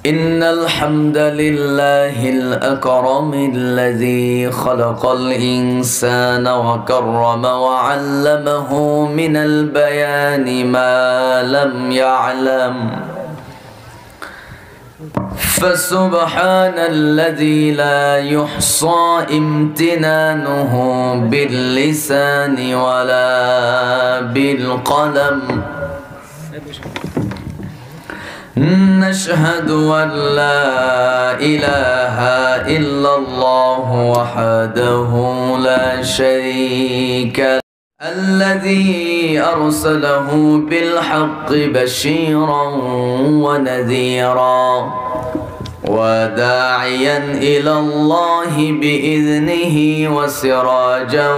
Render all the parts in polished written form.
إن الحمد لله الأكرم الذي خلق الإنسان وكرم وعلمه من البيان ما لم يعلم فسبحان الذي لا يحصى امتنانه باللسان ولا بالقلم نشهد أن لا إله إلا الله وحده لا شريك له الذي أرسله بالحق بشيرا ونذيرا وداعيا إلى الله بإذنه وسراجا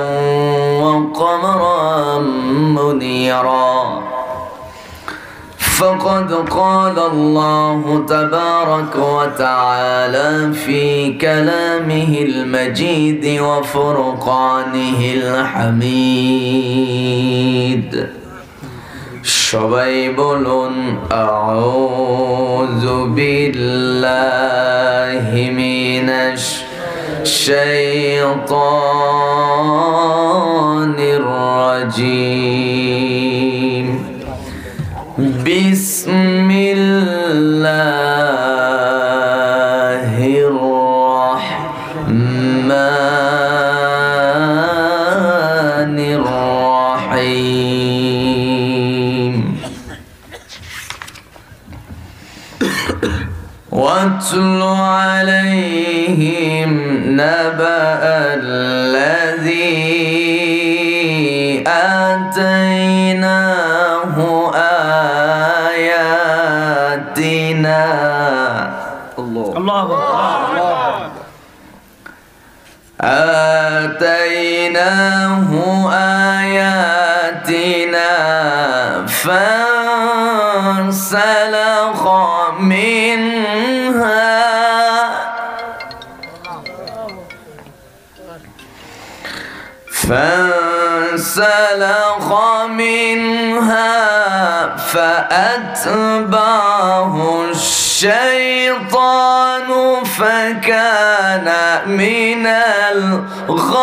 وقمرا منيرا فقد قال الله تبارك وتعالى في كلامه المجيد وفرقانه الحميد সবাই বলুন আউযু বিল্লাহি মিনাশ শাইতানির রাজীম বিসমিল্লাহির রাহমানির রাহিম واتل عليهم نبأ الذي آتيناه آياتنا الله آتيناه آياتنا فانسلخ منها فأتبعه الشيطان فكان من الغاوين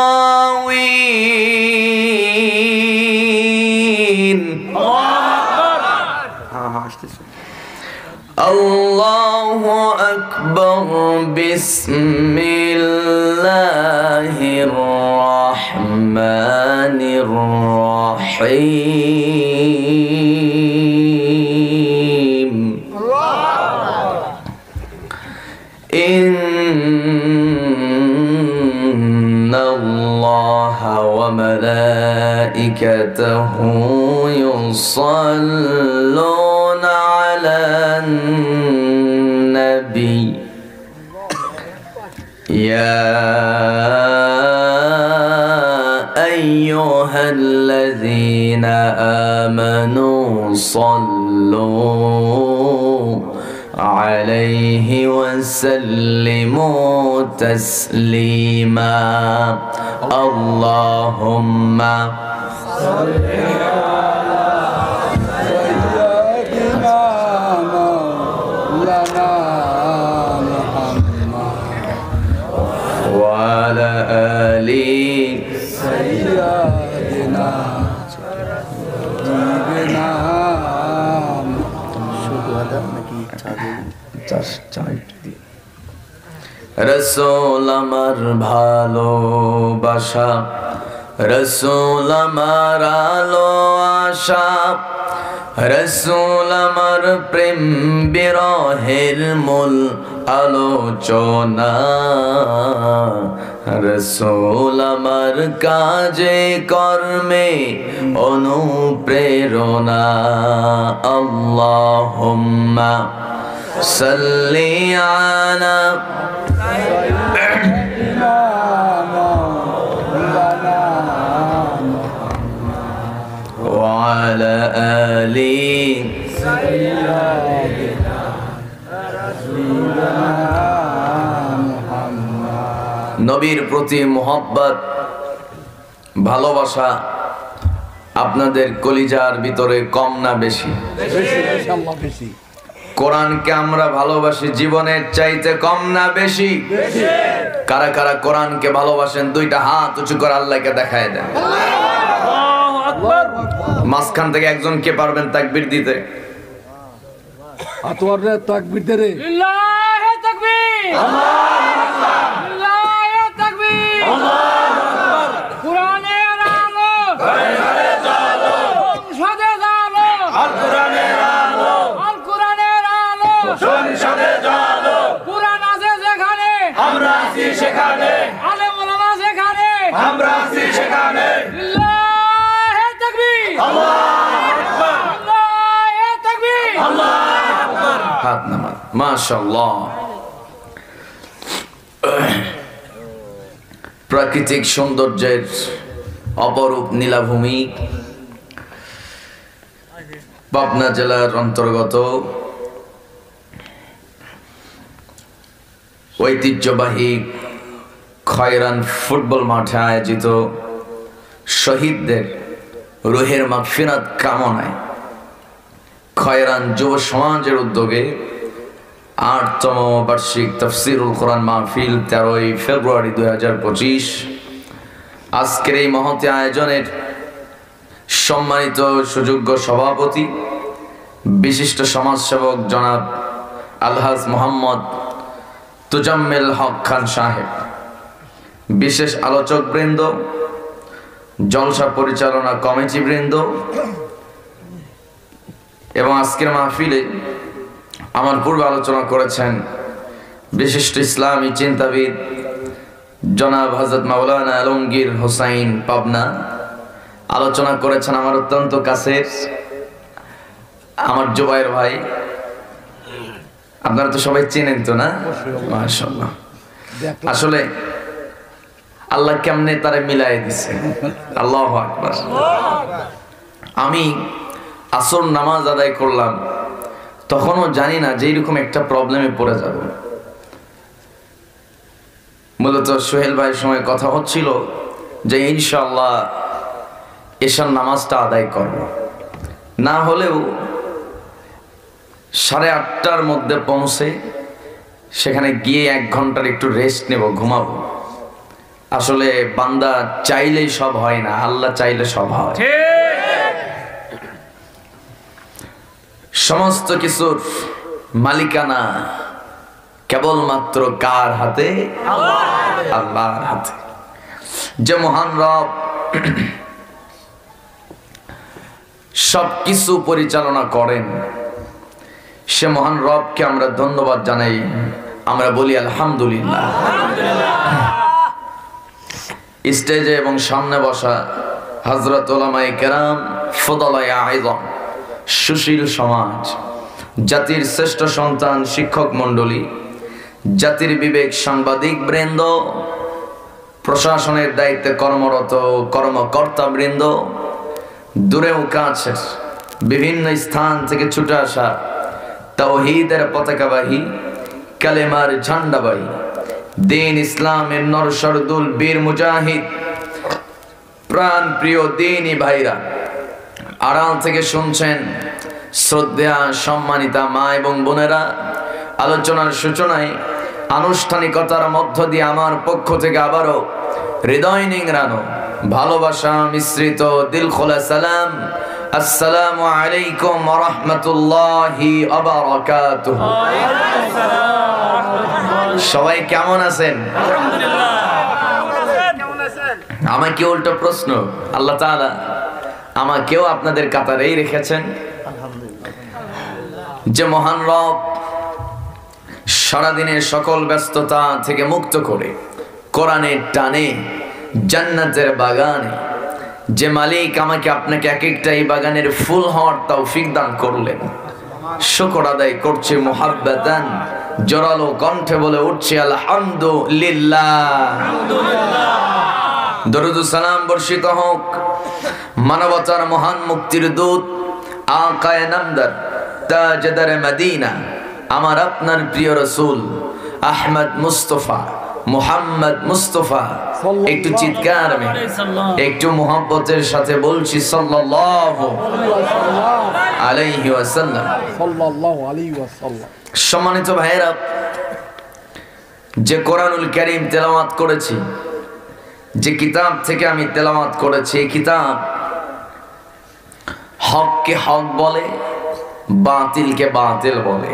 الله أكبر بسم الله الرحمن الرحيم إن الله وملائكته يصلون على النبي يا أيها الذين آمنوا صلوا عليه وسلموا تسليما اللهم صل وعلى آل سيدنا রসুল আমার ভালোবাসা রসুল আমার আলো আশা রসুল আমার প্রেম বিরহের মূল আলোচনা রসুল আমার কাজে কর্মে অনুপ্রেরণা আল্লাহুম্মা সাল্লি আলা وعلى آل سيدنا رسولنا محمد নবীর প্রতি মুহাব্বত ভালোবাসা আপনাদের কলিজার ভিতরে কম না বেশি? বেশি, ইনশাআল্লাহ বেশি। কোরআনকে আমরা ভালোবাসি জীবনের চাইতে কম না বেশি? কারা কারা কোরআনকে ভালোবাসেন দুইটা হাত উঁচু করে আল্লাহকে দেখায় দেন। মাঝখান থেকে একজন কে পারবেন তাকবীর দিতে? তাকবীর দে রে। লিল্লাহি তাকবীর, আল্লাহু আকবার, লিল্লাহি তাকবীর, আল্লাহু আকবার। কুরআনের আলো ঘরে ঘরে জ্বালো, সংসদে জ্বালো, আল কুরআনের আলো, আল কুরআনের আলো সংসদে জ্বালো। কুরআন আছে যেখানে আমরা আছি সেখানে, আলেম ওলামা যেখানে আমরা আছি সেখানে। লিল্লাহি তাকবীর, আল্লাহু আকবার, লিল্লাহি তাকবীর, আল্লাহু আকবার। হাত নামান। মাশাআল্লাহ। প্রাকৃতিক সৌন্দর্যের অপরূপ নীলাভূমি পাবনা জেলার অন্তর্গত ঐতিহ্যবাহী খয়রান ফুটবল মাঠে আয়োজিত শহীদদের রুহের মাগফিরাত কামনায় খয়রান যুব সমাজের উদ্যোগে ৮তম বার্ষিক তাফসীরুল কোরআন মাহফিল ১৩ই ফেব্রুয়ারি ২০২৫ আজকের এই মহতী আয়োজনের সম্মানিত সুযোগ্য সভাপতি বিশিষ্ট সমাজসেবক জনাব আলহাজ মোহাম্মদ তুজাম্মেল হক খান সাহেব, বিশেষ আলোচক বৃন্দ, জলসা পরিচালনা কমিটি বৃন্দ এবং আজকের মাহফিলে আমার পূর্বে আলোচনা করেছেন বিশিষ্ট ইসলামী চিন্তাবিদ জনাব হযরত মাওলানা আলমগীর হোসাইন পাবনা। আলোচনা করেছেন আমার অত্যন্ত কাছের আমার জুবায়ের ভাই। আপনারা তো সবাই চেনেন তো না? মাশাআল্লাহ। আসলে আল্লাহ কেমনে তারে মিলাই দিছে। আল্লাহু আকবার। আমি আসর নামাজ আদায় করলাম, তখনও জানি না যে এরকম একটা প্রবলেমে পড়ে যাব। মূলত সোহেল ভাইয়ের সময় কথা হচ্ছিল যে ইনশাআল্লাহ এশার নামাজটা আদায় করব, না হলেও 8:30টার মধ্যে পৌঁছে সেখানে গিয়ে 1 ঘন্টার একটু রেস্ট নেব, ঘুমাবো। আসলে বান্দা চাইলেই সব হয় না, আল্লাহ চাইলে সব হয়। সমস্ত কিছুর মালিকানা কেবলমাত্র কার হাতে? আল্লাহর হাতে। যে মহান রব সবকিছু পরিচালনা করেন, সে মহান রবকে আমরা ধন্যবাদ জানাই। আমরা বলি আলহামদুলিল্লাহ। স্টেজে এবং সামনে বসা হযরত উলামায়ে কেরাম, ফুদালায়ে আযম, সুশীল সমাজ, জাতির শ্রেষ্ঠ সন্তান শিক্ষক মণ্ডলী, জাতির বিবেক সাংবাদিক বৃন্দ, প্রশাসনের দায়িত্বে কর্মরত কর্মকর্তা বৃন্দ, দূরেও কাছের বিভিন্ন স্থান থেকে ছুটে আসা তাওহীদের পতাকাবাহী, কালেমার ঝান্ডাবাহী, দ্বীন ইসলামের নরসরদুল বীর মুজাহিদ, প্রাণ প্রিয় দ্বীনি ভাইরা, আড়াল থেকে শুনছেন শ্রদ্ধা সম্মানিতা মা এবং বোনেরা, আলোচনার সূচনায় আনুষ্ঠানিকতার মধ্য দিয়ে আমার পক্ষ থেকে আবারও হৃদয় নিংড়ানো ভালোবাসা মিশ্রিত দিল খোলা সালাম। আসসালামু আলাইকুম ওয়া রাহমাতুল্লাহি ওয়া বারাকাতুহু। সবাই কেমন আছেন? আমাকে উল্টো প্রশ্ন, আল্লাহ তাআলা আমাকেও আপনাদের কাতারেই রেখেছেন। যে মহান রব সারাদিনের সকল ব্যস্ততা থেকে মুক্ত করে কোরআনের টানে জান্নাতের বাগানে, যে মালিক আমাকে আপনাকে এক একটা এই বাগানের ফুল হওয়ার তৌফিক দান করলেন, শুকর আদায় করছে মুহাব্বাতান, জোরালো কণ্ঠে বলে উঠছে আলহামদুলিল্লাহ। দরুদ ও সালাম বর্ষিত হোক মানবতার মহান মুক্তির দূত আকায়ে নামদার তাজদার মদিনা, আমার আপনার প্রিয় রাসূল আহমদ মুস্তফা মুহাম্মদ মুস্তাফা, একটু চিৎকার একটু মুহাব্বতের সাথে বলছি সাল্লাল্লাহু আলাইহি ওয়াসাল্লাম। সম্মানিত ভাইয়েরা, যে কোরআনুল কারীম তেলাওয়াত করেছি, যে কিতাব থেকে আমি তেলাওয়াত করেছি, এই কিতাব হককে হক বলে, বাতিলকে বাতিল বলে।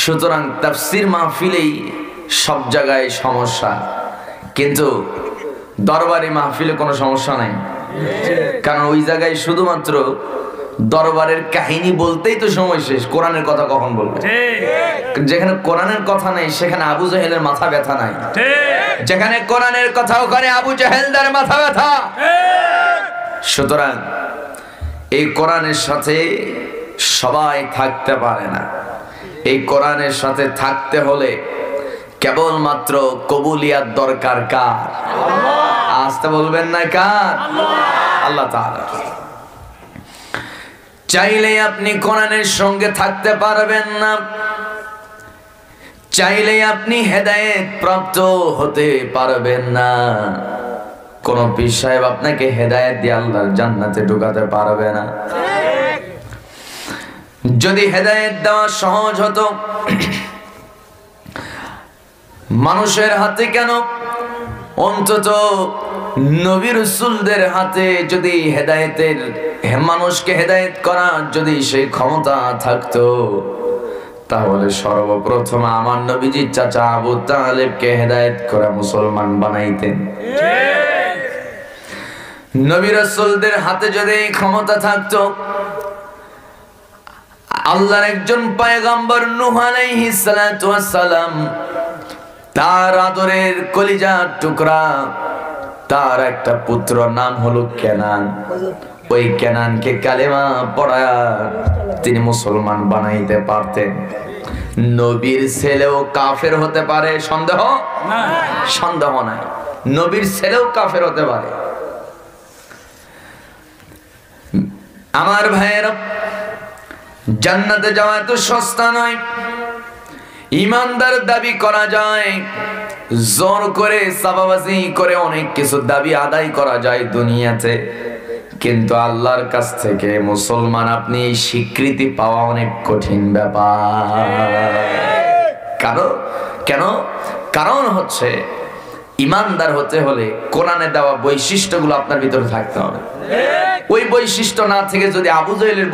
সুতরাং তাফসীর মাহফিলেই সব জায়গায় সমস্যা, কিন্তু দরবারি মাহফিলে কোনো সমস্যা নাই। কারণ ওই জায়গায় শুধুমাত্র দরবারের কাহিনী বলতেই তো সময় শেষ, কোরআনের কথা কখন বলবে? যেখানে কোরআনের কথা নেই সেখানে আবু জাহেলের মাথা ব্যথা নাই, যেখানে কোরআনের কথা ওখানে আবু জাহেলদার মাথা ব্যথা। সুতরাং এই কোরআনের সাথে সবাই থাকতে পারে না। এই কোরআনের সাথে থাকতে হলে কেবলমাত্র কবুলিয়াত দরকার কার? আসতে বলবেন না কার? আল্লাহ তাআলা। চাইলে আপনি কোরআনের সঙ্গে থাকতে পারবেন না, চাইলে আপনি হেদায়েত প্রাপ্ত হতে পারবেন না। কোন পীর সাহেব আপনাকে হেদায়েত দিয়ে আল্লাহর জান্নাতে ঢোকাতে পারবে না। যদি হেদায়েত দেওয়া সহজ হতো, মানুষের হাতে কেন, অন্তত নবী রাসূলদের হাতে যদি হেদায়েতের, মানুষকে হেদায়েত করার যদি সেই ক্ষমতা থাকতো, তাহলে সর্বপ্রথম আমার নবীজির চাচা আবু তালেবকে হেদায়েত করে মুসলমান বানাইতেন। নবী রাসূলদের হাতে যদি ক্ষমতা থাকতো, আল্লাহর একজন পয়গম্বর নূহ আলাইহিস সালাতু ওয়াস সালাম, তার আদরের কলিজার টুকরা, তার একটা পুত্র নাম হলো কেনান, ওই কেনানকে কালেমা পড়ায়া তিনি মুসলমান বানাইতে পারতেন। নবীর ছেলেও কাফের হতে পারে, সন্দেহ নাই। নবীর ছেলেও কাফের হতে পারে। আমার ভাইয়েরা, জান্নাতে যাওয়া এত সস্তা নয়। ইমানদার দাবি করা যায়, জোর করে সাবাবাজি করে অনেক কিছু দাবি আদায় করা যায় দুনিয়াতে, কিন্তু আল্লাহর কাছ থেকে মুসলমান আপনি এই স্বীকৃতি পাওয়া অনেক কঠিন ব্যাপার। কারণ হচ্ছে ইমানদার হতে হলে কোরআনে দেওয়া বৈশিষ্ট্যগুলো আপনার ভিতরে থাকতে হবে। ওই বৈশিষ্ট্য না থেকে যদি আবু জাহেলের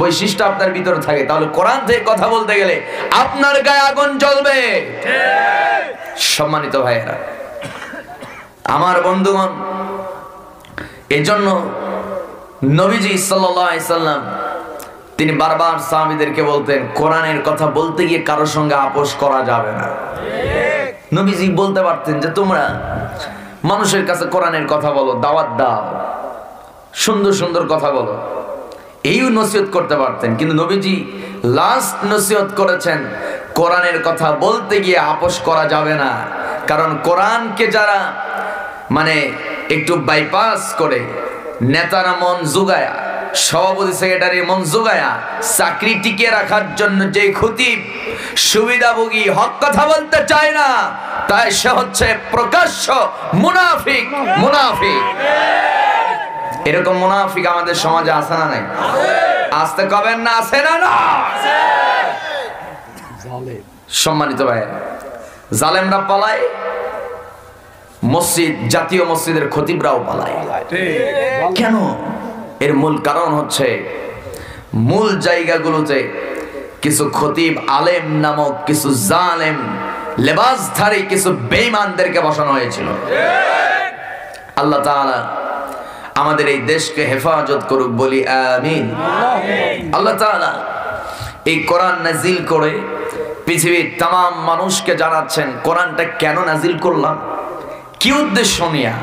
বৈশিষ্ট্য আপনার ভিতরে থাকে, তাহলে কোরআন থেকে কথা বলতে গেলে আপনার গায়ে আগুন জ্বলবে। সম্মানিত ভাইয়েরা, আমার বন্ধুগণ, এজন্য নবীজি সাল্লাল্লাহু আলাইহি সাল্লাম তিনি বারবার সাহাবীদেরকে বলতেন, কোরআনের কথা বলতে গিয়ে কারোর সঙ্গে আপোষ করা যাবে না। নবীজি বলতে পারতেন যে তোমরা মানুষের কাছে কোরআনের কথা বলো, দাওয়াত দাও, সুন্দর সুন্দর কথা বলো, এইও নসিহত করতে পারতেন। কিন্তু নবীজি লাস্ট নসিহত করেছেন, কোরআনের কথা বলতে গিয়ে আপোষ করা যাবে না। কারণ কোরআনকে যারা একটু বাইপাস করে, নেতারা মন জোগায়া, সভাপতি সেক্রেটারি মন জোগায়া চাকরি টিকে রাখার জন্য যে খতিব সুবিধাভোগী হক কথা বলতে চায় না, তাই সে হচ্ছে প্রকাশ্য মুনাফিক। এরকম মুনাফিক আমাদের সমাজে আছে না নাই? আসতে কবেন না, আছে না? সম্মানিত ভাই, জালেমরা পালায়, মসজিদ, জাতীয় মসজিদের খতিবরাও পালায়। কেন? এর মূল কারণ হচ্ছে মূল জায়গাগুলোতে কিছু খতিব আলেম নামক কিছু জালেম লেবাসধারী কিছু বেঈমানদেরকে বসানো হয়েছিল। আল্লাহ তাআলা আমাদের এই দেশকে হেফাজত করুক, বলি আমিন। আল্লাহ তাআলা এই কোরআন নাজিল করে পৃথিবীর तमाम মানুষকে জানাচ্ছেন কোরআনটা কেন নাজিল করলাম, কি উদ্দেশ্য নিয়ে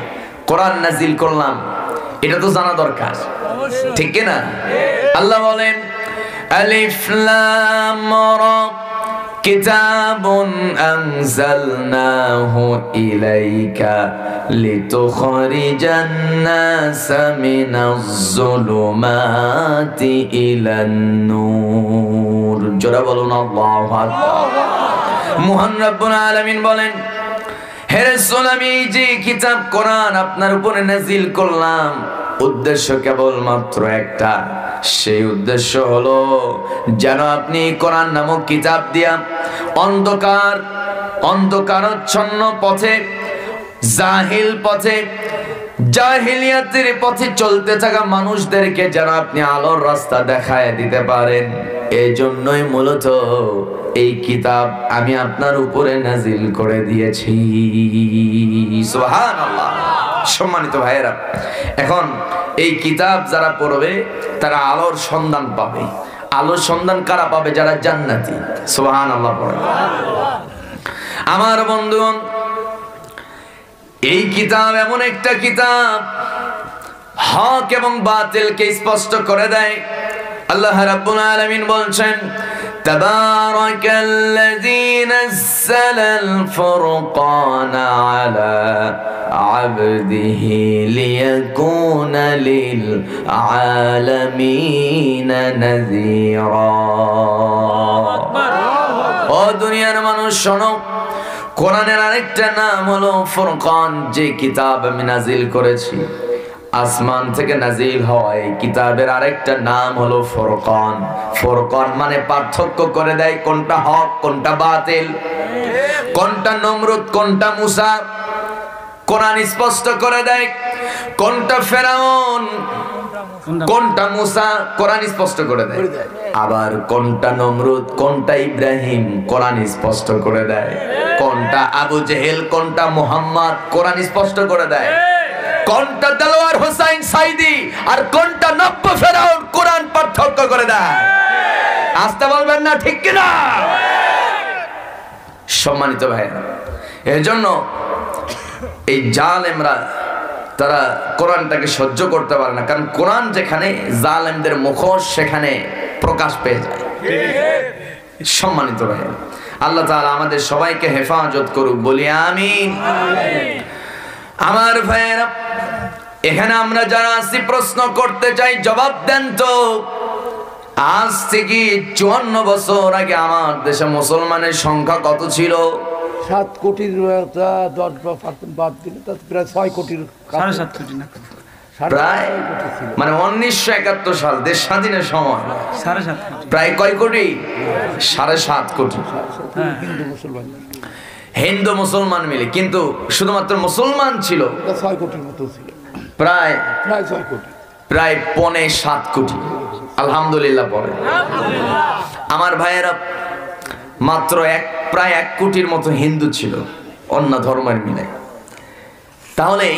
কোরআন নাজিল করলাম, এটা তো জানা দরকার, ঠিক কি না? আল্লাহ বলেন, আলিফ লাম রা কিতাবুন আনজালনাহু ইলাইকা লিতুখরিজান নাসা মিনাজ যুলুমাতি ইলান নূর। জোরে বলুন আল্লাহু আকবার। মহান রব্বুল আলামিন বলেন, হে রাসূল, আমি যে কিতাব কোরআন আপনার উপরে নাজিল করলাম, উদ্দেশ্য কেবলমাত্র একটা। সেই উদ্দেশ্য হলো যেন আপনি কোরআন নামক কিতাব দিয়া অন্ধকারাচ্ছন্ন পথে, জাহিল পথে, জাহিলিয়াতের পথে চলতে থাকা মানুষদেরকে যেন আপনি আলোর রাস্তা দেখায় দিতে পারেন। এই জন্যই মূলত এই কিতাব আমি আপনার উপরে নাজিল করে দিয়েছি। সুবহানাল্লাহ। সম্মানিত ভাইয়েরা, এখন এই কিতাব যারা পড়বে তারা আলোর সন্ধান পাবে। আলোর সন্ধান কারা পাবে? যারা জান্নাতি। সুবহানাল্লাহ পড়ে। আমার বন্ধুগণ, এই কিতাব এমন একটা কিতাব হক এবং বাতিলকে স্পষ্ট করে দেয়। আল্লাহ রাব্বুল আলামিন বলছেন, তাবারাকাল্লাযী নাযালাল ফুরকানা আলা আবদিহি লিয়াকুনা লিল আলামিনা নাযীরা। ও দুনিয়ার মানুষ শোনো, কোরআনের আরেকটা নাম হলো ফুরকান। যে কিতাব আমি নাজিল করেছি, আসমান থেকে নাজিল হওয়া এই কিতাবের আরেকটা নাম হলো ফুরকান। ফুরকান মানে পার্থক্য করে দেয় কোনটা হক কোনটা বাতিল, কোনটা নমরুদ কোনটা মুসা। কোরআন স্পষ্ট করে দেয় কোনটা ফেরাউন কোনটা মুসা, কোরআন স্পষ্ট করে দেয়। আবার কোনটা নমরুদ কোনটা ইব্রাহিম, কোরআন স্পষ্ট করে দেয়। কোনটা আবু জেহেল কোনটা মুহাম্মদ, কোরআন স্পষ্ট করে দেয়। কোনটা দেলোয়ার হোসাইন সাইদি আর কোনটা নব্য ফেরাউন, কোরআন পার্থক্য করে দেয়। আসতে বলবেন না, ঠিক কিনা? সম্মানিত ভাইরা, এর জন্য এই জালেমরা তারা কোরআনটাকে সহ্য করতে পারে না, কারণ কোরআন যেখানে জালেমদের মুখোশ সেখানে প্রকাশ পেয়ে যায়। সম্মানিত ভাইরা, আল্লাহ তাআলা আমাদের সবাইকে হেফাজত করুক, বলি আমিন। আমার ভাইয়েরা, এখানে আমরা যারা আছি প্রশ্ন করতে চাই, জবাব দেন তো। আজ থেকে 54 বছর আগে আমার দেশে মুসলমানের সংখ্যা কত ছিল? 7 কোটির 10% বাদ দিলে তা প্রায় 6 কোটির, 7.5 কোটি না, প্রায় মানে 1971 সাল দেশ স্বাধীনের সময় 7.5 কোটি, প্রায় কয় কোটি? 7.5 কোটি হিন্দু মুসলমান, হিন্দু মুসলমান মিলে। কিন্তু শুধুমাত্র মুসলমান ছিল 6 কোটির মতো ছিল, প্রায় 6 কোটি, প্রায় 7.5 কোটি। আলহামদুলিল্লাহ পড়ে। আমার ভাইয়েরা, মাত্র প্রায় 1 কোটির মতো হিন্দু ছিল অন্য ধর্মের মিলে। তাহলে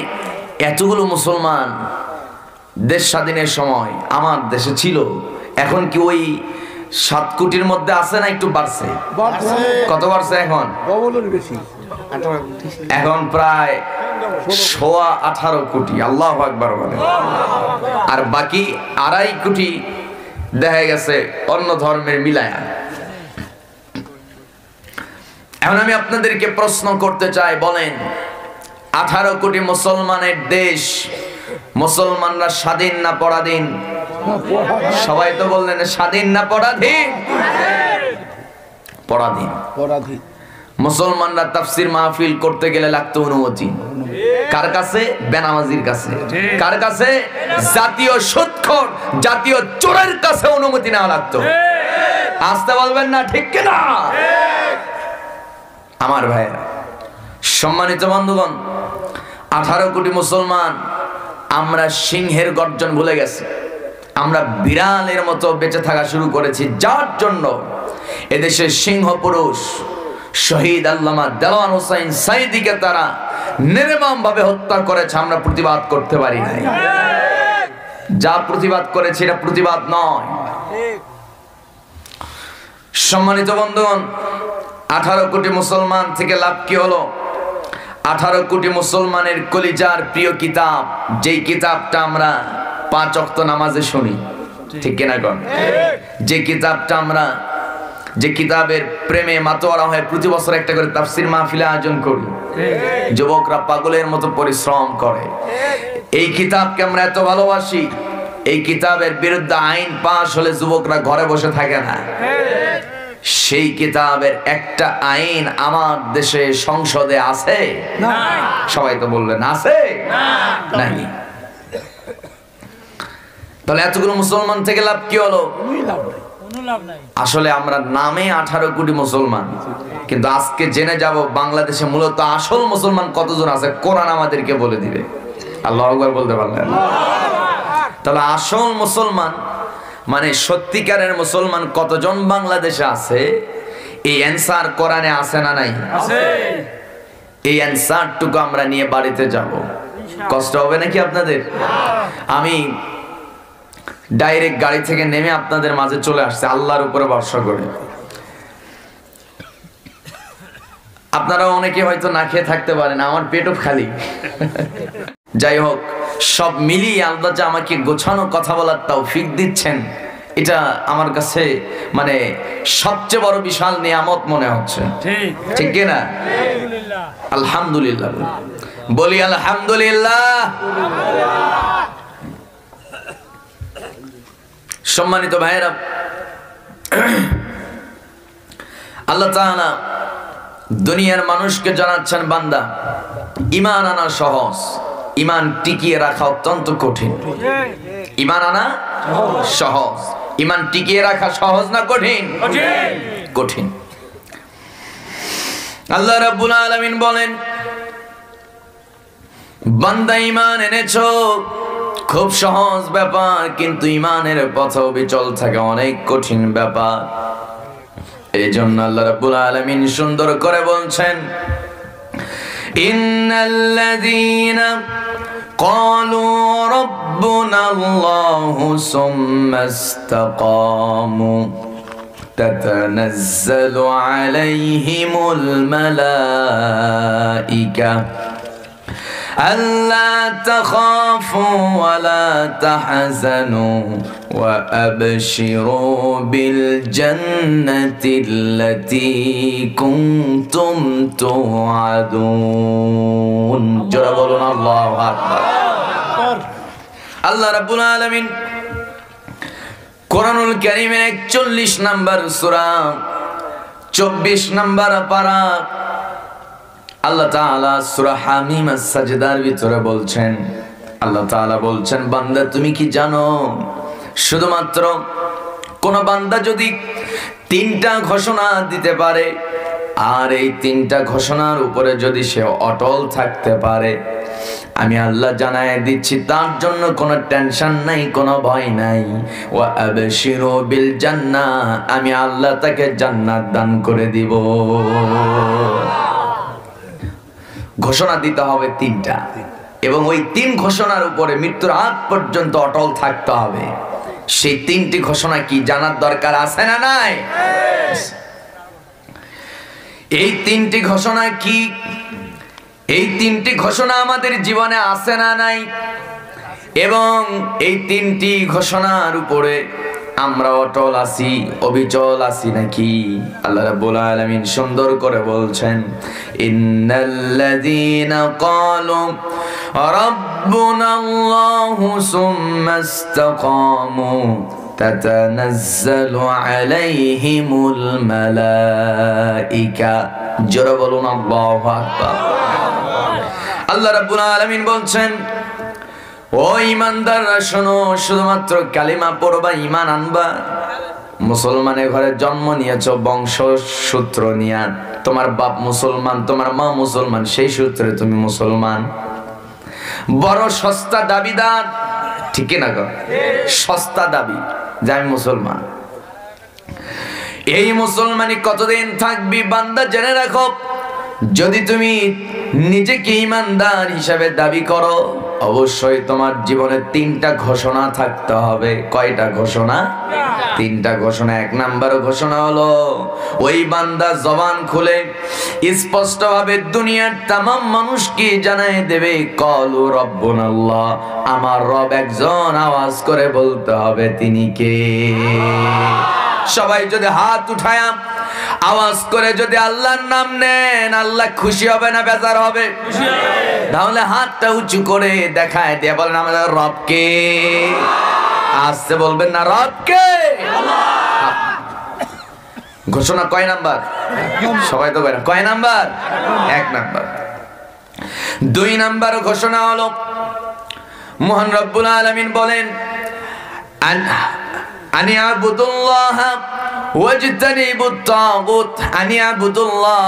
এতগুলো মুসলমান দেশ স্বাধীনের সময় আমার দেশে ছিল, এখন কি ওই 7 কোটির মধ্যে আছে না একটু বাড়ছে? কত বাড়ছে এখন? ডবলের বেশি, এখন প্রায় 18 কোটি। আল্লাহু আকবার বলে। আর বাকি 2.5 কোটি দেখা গেছে অন্য ধর্মের মিলায়া। এখন আমি আপনাদেরকে প্রশ্ন করতে চাই, বলেন 18 কোটি মুসলমানের দেশ, মুসলমানরা স্বাধীন না পরাধীন? সবাই তো বললেন স্বাধীন না পরাধীন? পরাধীন। পরাধীন। মুসলমানরা তাফসীর মাহফিল করতে গেলে লাগতো অনুমতি। কার কাছে? বেনামাজির কাছে। কার কাছে? জাতীয় সুদখোর, জাতীয় চোরের কাছে অনুমতি নেওয়া লাগতো। আসতে বলবেন না, ঠিক কিনা? আমার ভাইয়েরা, সম্মানিত বন্ধুগণ, 18 কোটি মুসলমান আমরা সিংহের গর্জন ভুলে গেছি। আমরা বিড়ালের মতো বেঁচে থাকা শুরু করেছি, যার জন্য এদেশের সিংহ পুরুষ শহীদ আল্লামা দেলোয়ার হোসাইন সাইদিকে তারা নির্মম ভাবে হত্যা করেছে। আমরা প্রতিবাদ করতে পারি নাই। যা প্রতিবাদ করেছে এটা প্রতিবাদ নয়। সম্মানিত বন্ধুগণ, 18 কোটি মুসলমান থেকে লাভ কি হলো? 18 কোটি মুসলমানের কলিজার প্রিয় কিতাব, যেই কিতাবটা আমরা 5 ওয়াক্ত নামাজে শুনি, ঠিক কিনা গণ? যে কিতাবের প্রেমে মাতোয়ারা হয়ে প্রতি বছর একটা করে তাফসীর মাহফিল আয়োজন করি, যুবকরা পাগলের মতো পরিশ্রম করে। এই কিতাবকে আমরা এত ভালোবাসি, এই কিতাবের বিরুদ্ধে আইন পাশ হলে যুবকরা ঘরে বসে থাকে না। সেই কিতাবের একটা আইন আমার দেশে সংসদে আছে? সবাই তো বললেন আছে, নাই। তাহলে এতগুলো মুসলমান থেকে লাভ কি হলো? আসলে আমরা নামে 18 কোটি মুসলমান, কিন্তু আজকে জেনে যাব বাংলাদেশে মূলত আসল মুসলমান কতজন আছে কোরআন আমাদেরকে বলে দিবে। আল্লাহু আকবার বলতে পারলেন? তাহলে আসল মুসলমান মানে সত্যিকারের মুসলমান কতজন বাংলাদেশে আছে, এই অ্যানসার কোরআনে আছে না নাই? আছে। এই অ্যানসারটুকু আমরা নিয়ে বাড়িতে যাব। কষ্ট হবে নাকি আপনাদের? আমি ডাইরেক্ট গাড়ি থেকে নেমে আপনাদের মাঝে চলে আসছে আল্লাহর উপরে ভরসা করে। আপনারা অনেকে হয়তো না খেয়ে থাকতে পারেন, আমার পেটও খালি। যাই হোক, সব মিলিয়ে আল্লাহ যে আমাকে গোছানো কথা বলার তৌফিক দিচ্ছেন, এটা আমার কাছে মানে সবচেয়ে বড় বিশাল নিয়ামত মনে হচ্ছে। ঠিক কি না? আলহামদুলিল্লাহ বলি, আলহামদুলিল্লাহ। সম্মানিত ভাইয়েরা, আল্লাহ তাআলা দুনিয়ার মানুষকে জানাচ্ছেন, বান্দা ঈমান আনা সহজ, ঈমান টিকিয়ে রাখা অত্যন্ত কঠিন। ঈমান আনা সহজ, ঈমান টিকিয়ে রাখা সহজ না কঠিন? কঠিন। আল্লাহ রাব্বুল আলামিন বলেন, বান্দা ঈমান এনেছো, খুব সহজ ব্যাপার, কিন্তু ঈমানের পথে বিচল থাকে অনেক কঠিন ব্যাপার। এই জন্য আল্লাহ রাব্বুল আলামিন সুন্দর করে বলছেন, ইন্নাল্লাযীনা ক্বালু রাব্বুনাল্লাহু সুম্মা ইসতাকামু তাতানাজ্জালু আলাইহিমুল মালাঈকা ألا تخافوا ولا تحزنوا وأبشروا بالجنة التي كنتم توعدون جرى بولون الله أكبر الله رب العالمين কোরআনুল কারীমের 41 নম্বর সূরা 24 নম্বর পারা আল্লাহ তাআলা সূরা হামিম আস-সাজদার ভিতরে বলছেন, আল্লাহ তাআলা বলছেন, বান্দা তুমি কি জানো, শুধুমাত্র কোন বান্দা যদি 3টা ঘোষণা দিতে পারে, আর এই 3টা ঘোষণার উপরে যদি সে অটল থাকতে পারে, আমি আল্লাহ জানায় দিচ্ছি তার জন্য কোনো টেনশন নাই, কোনো ভয় নাই। ওয়া আবশিরু বিল জান্নাহ, আমি আল্লাহ তাকে জান্নাত দান করে দিব। ঘোষণা দিতে হবে 3টা, এবং ওই 3 ঘোষণার উপরে মৃত্যুর আগ পর্যন্ত অটল থাকতে হবে। সেই 3টি ঘোষণা কি জানার দরকার আছে না নাই? এই 3টি ঘোষণা কি? এই 3টি ঘোষণা আমাদের জীবনে আছে না নাই? এবং এই 3টি ঘোষণার উপরে আমরা অটল আছি, অবিচল আছি নাকি? আল্লাহ রাব্বুল আলামিন সুন্দর করে বলছেন, ইন্নাল্লাযীনা ক্বালু রাব্বুনাল্লাহু সুম্মা ইসতাকামু তাতানাজ্জালু আলাইহিমুল মালাঈকা। জোরে বলুন আল্লাহু আকবার। আল্লাহ রাব্বুল আলামিন বলছেন, ও ঈমানদাররা শোনো, শুধুমাত্র কালিমা পড়বা, ঈমান আনবা। মুসলমানের ঘরে জন্ম নিয়েছো, বংশ সূত্র নিয়ে, তোমার বাপ মুসলমান, তোমার মা মুসলমান, সেই সূত্রে তুমি মুসলমান। বড় সস্তা দাবিদার, ঠিক না গো? সস্তা দাবি যে আমি মুসলমান। এই মুসলমানি কতদিন থাকবি বান্দা জেনে রাখো, যদি তুমি নিজেকে ঈমানদার হিসাবে দাবি করো, অবশ্যই তোমার জীবনে 3টা ঘোষণা থাকতে হবে। কয়টা ঘোষণা? 3টা ঘোষণা। 1 নাম্বার ঘোষণা হলো, ওই বান্দা জবান খুলে স্পষ্ট ভাবে দুনিয়ার तमाम মানুষকে জানায় দেবে, ক্বালু রাব্বুনাল্লাহ, আমার রব একজন। আওয়াজ করে বলতে হবে তিনি কে। সবাই যদি হাত উঠায়া আওয়াজ করে যদি আল্লাহর নাম নেন, আল্লাহ খুশি হবে না বেজার হবে? তাহলে হাতটা উঁচু করে দেখায় দিয়ে বলেন, আমাদের রব কে? আসতে বলবেন না, রব কে? ঘোষণা কয় নাম্বার? সবাই তো কয় নাম্বার? 1 নাম্বার। 2 নাম্বার ঘোষণা হলো মহান রব্বুল আলামিন বলেন আনি আবুদুল্লাহ ওয়াজতানিবুত তাগুত। আনি আবুদুল্লাহ,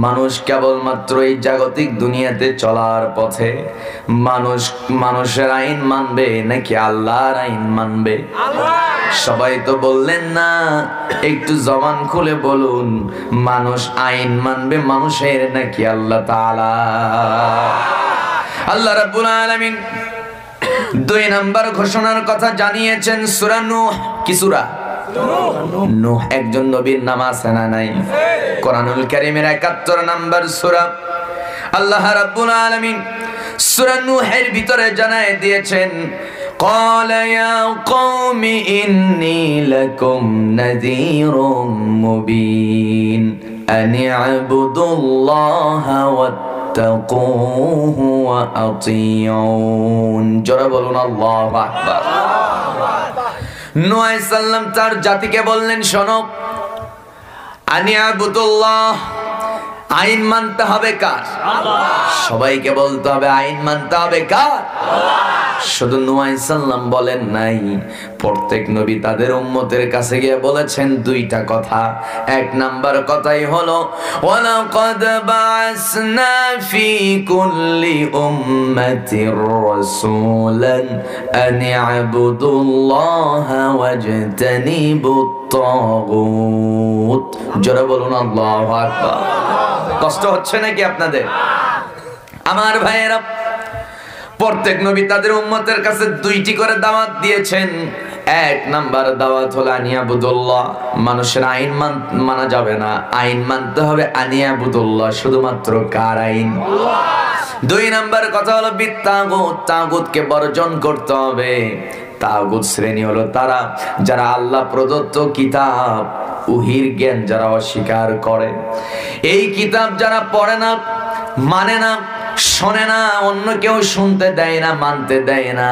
মানুষ কেবলমাত্র এই জাগতিক দুনিয়াতে চলার পথে মানুষের আইন মানবে নাকি আল্লাহর আইন মানবে? সবাই তো বললেন না, একটু জবান খুলে বলুন, মানুষ আইন মানবে মানুষের নাকি আল্লাহ তাআলা? আল্লাহ রাব্বুল আলামিন 2 নাম্বার ঘোষণার কথা জানিয়েছেন সূরা নূহ। কি সূরা? নূহ। একজন নবীর নাম আছে না নাই? কোরআনুল কারীমের 71 নাম্বার সূরা। আল্লাহ রাব্বুল আলামিন সূরা নূহের ভিতরে জানায় দিয়েছেন, قال يا قوم إني لكم نذير مبين أن اعبدوا الله واتقوه وأطيعون। জোরে বলুন আল্লাহু আকবার। নূহ আলাইহিস সালাম তার জাতিকে বললেন, শোনো, আনি আবুদুল্লাহ, আইন মানতে হবে কার? আল্লাহ। সবাইকে বলতে হবে আইন মানতে হবে কার? আল্লাহ। শুধু নূহ আলাইহিস সালাম বলেন নাই, প্রত্যেক নবী তাদের উম্মতের কাছে গিয়ে বলেছেন 2টা কথা। 1 নাম্বার কথাই হলো ওয়ালাকাদ বা'আসনা ফি কুল্লি উম্মাতির রাসূলান আন ই'বুদুল্লাহা ওয়াজতানিবুত তাগুত। জোরে বলুন আল্লাহু আকবার। কষ্ট হচ্ছে নাকি আপনাদের? আমার ভাইয়েরা, প্রত্যেক নবী তাদের উম্মতের কাছে 2টি করে দাওয়াত দিয়েছেন। 1 নাম্বার দাওয়াত হলো আনিয়াবুদুল্লাহ, মানুষের আইন মানা যাবে না, আইন মানতে হবে আনিয়াবুদুল্লাহ, শুধুমাত্র কার আইন? আল্লাহ। 2 নাম্বার কথা হলো বিত্তাগুত, তাগুতকে বর্জন করতে হবে। তাগুত শ্রেণী হলো তারা যারা আল্লাহ প্রদত্ত কিতাব ওহীর জ্ঞান যারা অস্বীকার করে, এই কিতাব যারা পড়ে না, মানে না, শোনে না, অন্য কেউ শুনতে দেয় না, মানতে দেয় না,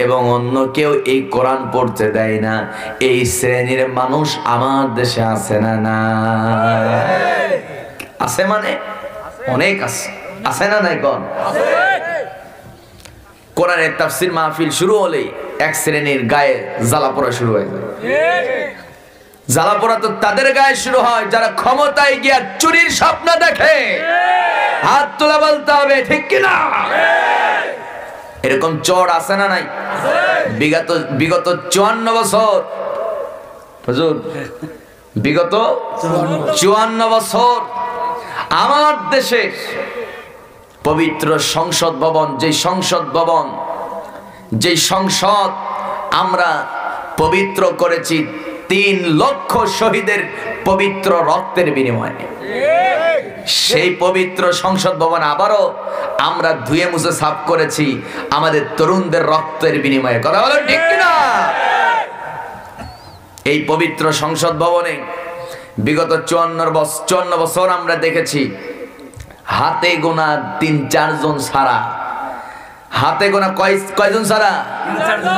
এবং অন্য কেউ এই কোরআন পড়তে দেয় না, এই শ্রেণীর মানুষ আমার দেশে আছে না? না আছে, মানে অনেক আছে। আছে না নাই? কোন কোরআনের তাফসীর মাহফিল শুরু হলেই এক শ্রেণীর গায়ে জ্বালা পোড়া শুরু হয়ে যায়। জ্বালা পোড়া তো তাদের গায়ে শুরু হয় যারা ক্ষমতায় গিয়া চুরির স্বপ্ন দেখে। হাত তোলা বলতে হবে, ঠিক কিনা? এরকম চোর আছে না নাই? বিগত 54 বছর, হুজুর, বিগত 54 বছর আমার দেশে পবিত্র সংসদ ভবন, যে সংসদ আমরা পবিত্র করেছি 3 লক্ষ শহীদের পবিত্র রক্তের বিনিময়ে, সেই পবিত্র সংসদ ভবন আবারও আমরা ধুয়ে মুছে সাফ করেছি আমাদের তরুণদের রক্তের বিনিময়ে। কথা বলো ঠিক কিনা? এই পবিত্র সংসদ ভবনে বিগত 54 বছর আমরা দেখেছি হাতে গোনা 3-4 জন ছাড়া, হাতে গোনা কয়জন ছাড়া?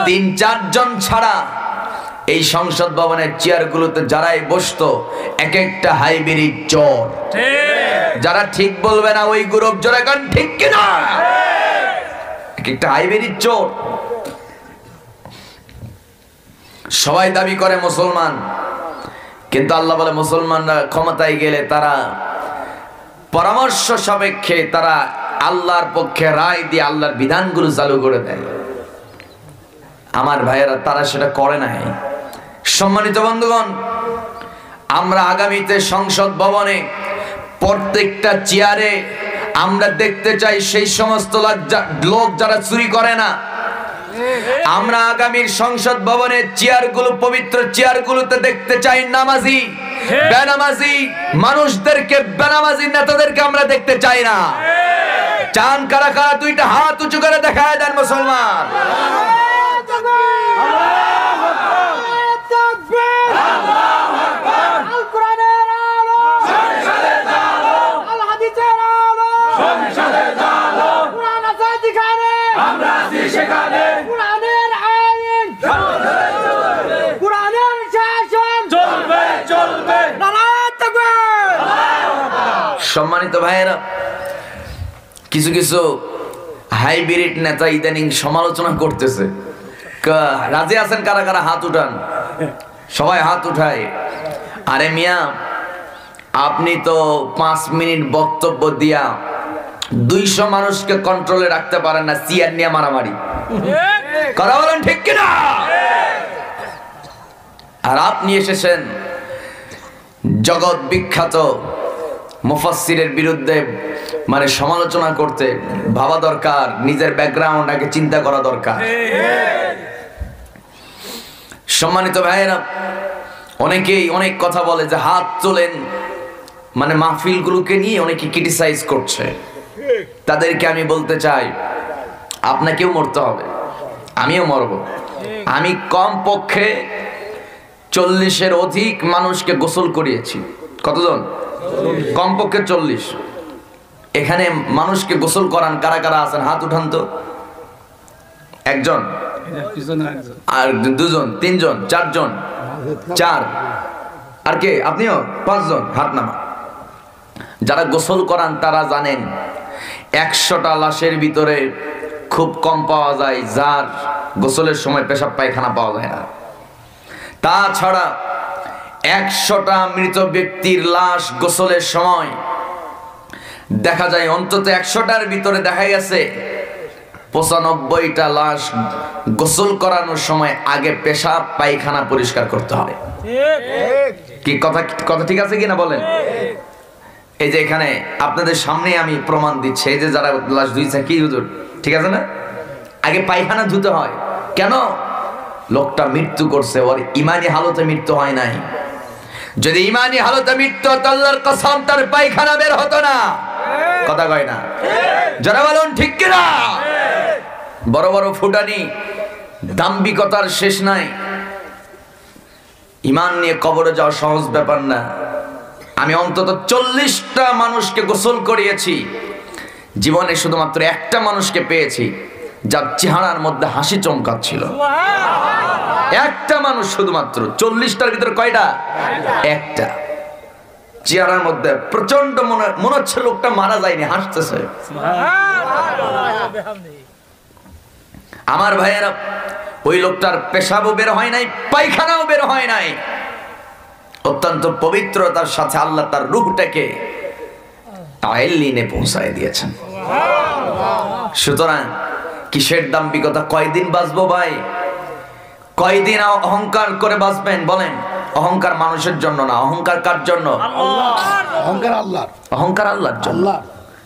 3-4 জন ছাড়া এই সংসদ ভবনের চেয়ারগুলোতে যারাই বসতো এক একটা হাইব্রিড চোর। যারা ঠিক বলবে না ওই গ্রুপ জোরে গান ঠিক কিনা? এক একটা হাইব্রিড চোর। সবাই দাবি করে মুসলমান, কিন্তু আল্লাহ বলে মুসলমানরা ক্ষমতায় গেলে তারা পরামর্শ সাপেক্ষে তারা আল্লাহর পক্ষে রায় দিয়ে আল্লাহর বিধানগুলো চালু করে দেয়। আমার ভাইয়েরা, তারা সেটা করে নাই। সম্মানিত বন্ধুগণ, আমরা আগামীতে সংসদ ভবনে প্রত্যেকটা চেয়ারে আমরা দেখতে চাই সেই সমস্ত লোক যারা চুরি করে না। আমরা আগামীর সংসদ ভবনের চেয়ারগুলো, পবিত্র চেয়ারগুলোতে দেখতে চাই নামাজি, বেনামাজি মানুষদেরকে, বেনামাজি নেতাদেরকে আমরা দেখতে চাই না। চান কারা কারা? 2টা হাত উঁচু করে দেখায় দেন মুসলমান। কোরআনের শাসন চলবে। সম্মানিত ভাইয়েরা, কিছু কিছু হাইব্রিড নেতা ইদানিং সমালোচনা করতেছে। রাজি আছেন কারা কারা? হাত উঠান। সবাই হাত উঠায়। আরে মিয়া, আপনি তো 5 মিনিট বক্তব্য দিয়া 200 মানুষকে কন্ট্রোলে রাখতে পারেন না, চেয়ার নিয়ে মারামারি কথা বলেন ঠিক কিনা? আর আপনি এসেছেন জগৎ বিখ্যাত মুফাসসিরের বিরুদ্ধে মানে সমালোচনা করতে। ভাবা দরকার, নিজের ব্যাকগ্রাউন্ড আগে চিন্তা করা দরকার। সম্মানিত ভাইয়েরা, অনেকেই অনেক কথা বলে যে হাত তোলেন, মানে মাহফিলগুলোকে নিয়ে অনেকে ক্রিটিসাইজ করছে। তাদেরকে আমি বলতে চাই, আপনাকেও মরতে হবে, আমিও মরব। আমি কমপক্ষে 40-এর অধিক মানুষকে গোসল করিয়েছি। কতজন? কমপক্ষে 40। এখানে মানুষকে গোসল করান কারা কারা আছেন? হাত উঠান তো। একজন, আর 2 জন, 3 জন, 4 জন, 4, আর কে? আপনিও 5 জন, হাত নামা। যারা গোসল করান তারা জানেন 100টা লাশের ভিতরে খুব কম পাওয়া যায় যার গোসলের সময় পেশাব পায়খানা পাওয়া যায় না। তাছাড়া 100টা মৃত ব্যক্তির লাশ গোসলের সময় দেখা যায়, অন্তত 100টার ভিতরে দেখা গেছে 95টা লাশ গোসল করানোর সময় আগে পেশাব পায়খানা পরিষ্কার করতে হবে। কি কথা ঠিক আছে কিনা বলেন? এই যে এখানে আপনাদের সামনে আমি প্রমাণ দিচ্ছি, এই যে যারা লাশ ধুইছে, কি হুজুর ঠিক আছে না? আগে পায়খানা ধুতে হয়। কেন? লোকটা মৃত্যু করছে, ওর ইমানি হালতে মৃত্যু হয় নাই। যদি ইমানি হালতে মৃত্যু হতো, আল্লাহর কসম তার পায়খানা বের হতো না। কথা কয় না? যারা বলুন ঠিক কিনা? বড় বড় ফুটানি, দাম্ভিকতার শেষ নাই। ইমান নিয়ে কবরে যাওয়া সহজ ব্যাপার না। আমি অন্তত 40টা মানুষকে গোসল করিয়েছি, জীবনে শুধুমাত্র একটা মানুষকে পেয়েছি যার চেহারার মধ্যে হাসি চমকাচ্ছিল। একটা মানুষ, শুধুমাত্র 40টার ভিতরে কয়টা? একটা। চেহারার মধ্যে প্রচন্ড মনে হচ্ছে লোকটা মারা যায়নি, হাসতেছে। আমার ভাইয়েরা, ওই লোকটার পেশাবও বের হয় নাই, পায়খানাও বের হয় নাই। অত্যন্ত পবিত্রতার সাথে আল্লাহ তার রূহটাকে আইলিনে পৌঁছায় দিয়েছেন। সুতরাং কিসের দাম্ভিকতা? কয়দিন বাঁচবো ভাই? কয়দিন অহংকার করে বাঁচবেন বলেন? অহংকার মানুষের জন্য না। অহংকার কার জন্য? অহংকার আল্লাহর। অহংকার আল্লাহর জন্য।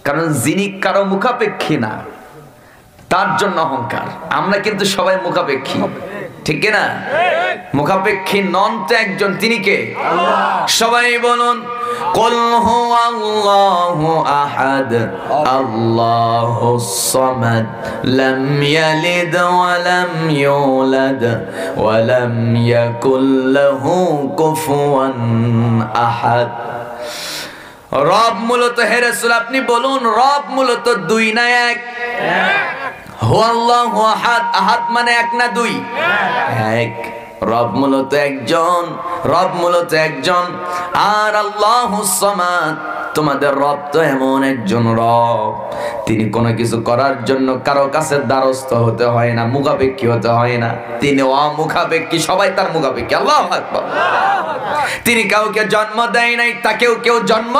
কারণ যিনি কারো মুখাপেক্ষী না, তার জন্য অহংকার। আমরা কিন্তু সবাই মুখাপেক্ষী, ঠিক না? মুখাপেক্ষী নন তো একজন, তিনি কে? সবাই বলুন, কুল হুয়াল্লাহু আহাদ আল্লাহুস সামাদ লাম ইয়ালিদ ওয়া লাম ইউলাদ ওয়া লাম ইয়াকুল লাহু কুফুয়ান আহাদ। রব মূলত, হে রাসূল আপনি বলুন, রব মূলত 2 না 1? হুয়াল্লাহু আহাদ, আহাদ মানে 1 না 2? 1। রব মূলত একজন, রব মূলত একজন। আর আল্লাহুস সামাদ, তোমাদের রব তো এমন একজন রব, তিনি কোনো কিছু করার জন্য কারো কাছে দ্বারস্থ হতে হয় না, মুখাপেক্ষী হতে হয় না। তিনি অমুখাপেক্ষী, সবাই তার মুখাপেক্ষী। আল্লাহু আকবার। তিনি কাউকে জন্ম দেয় নাই, তাকেও কেউ জন্ম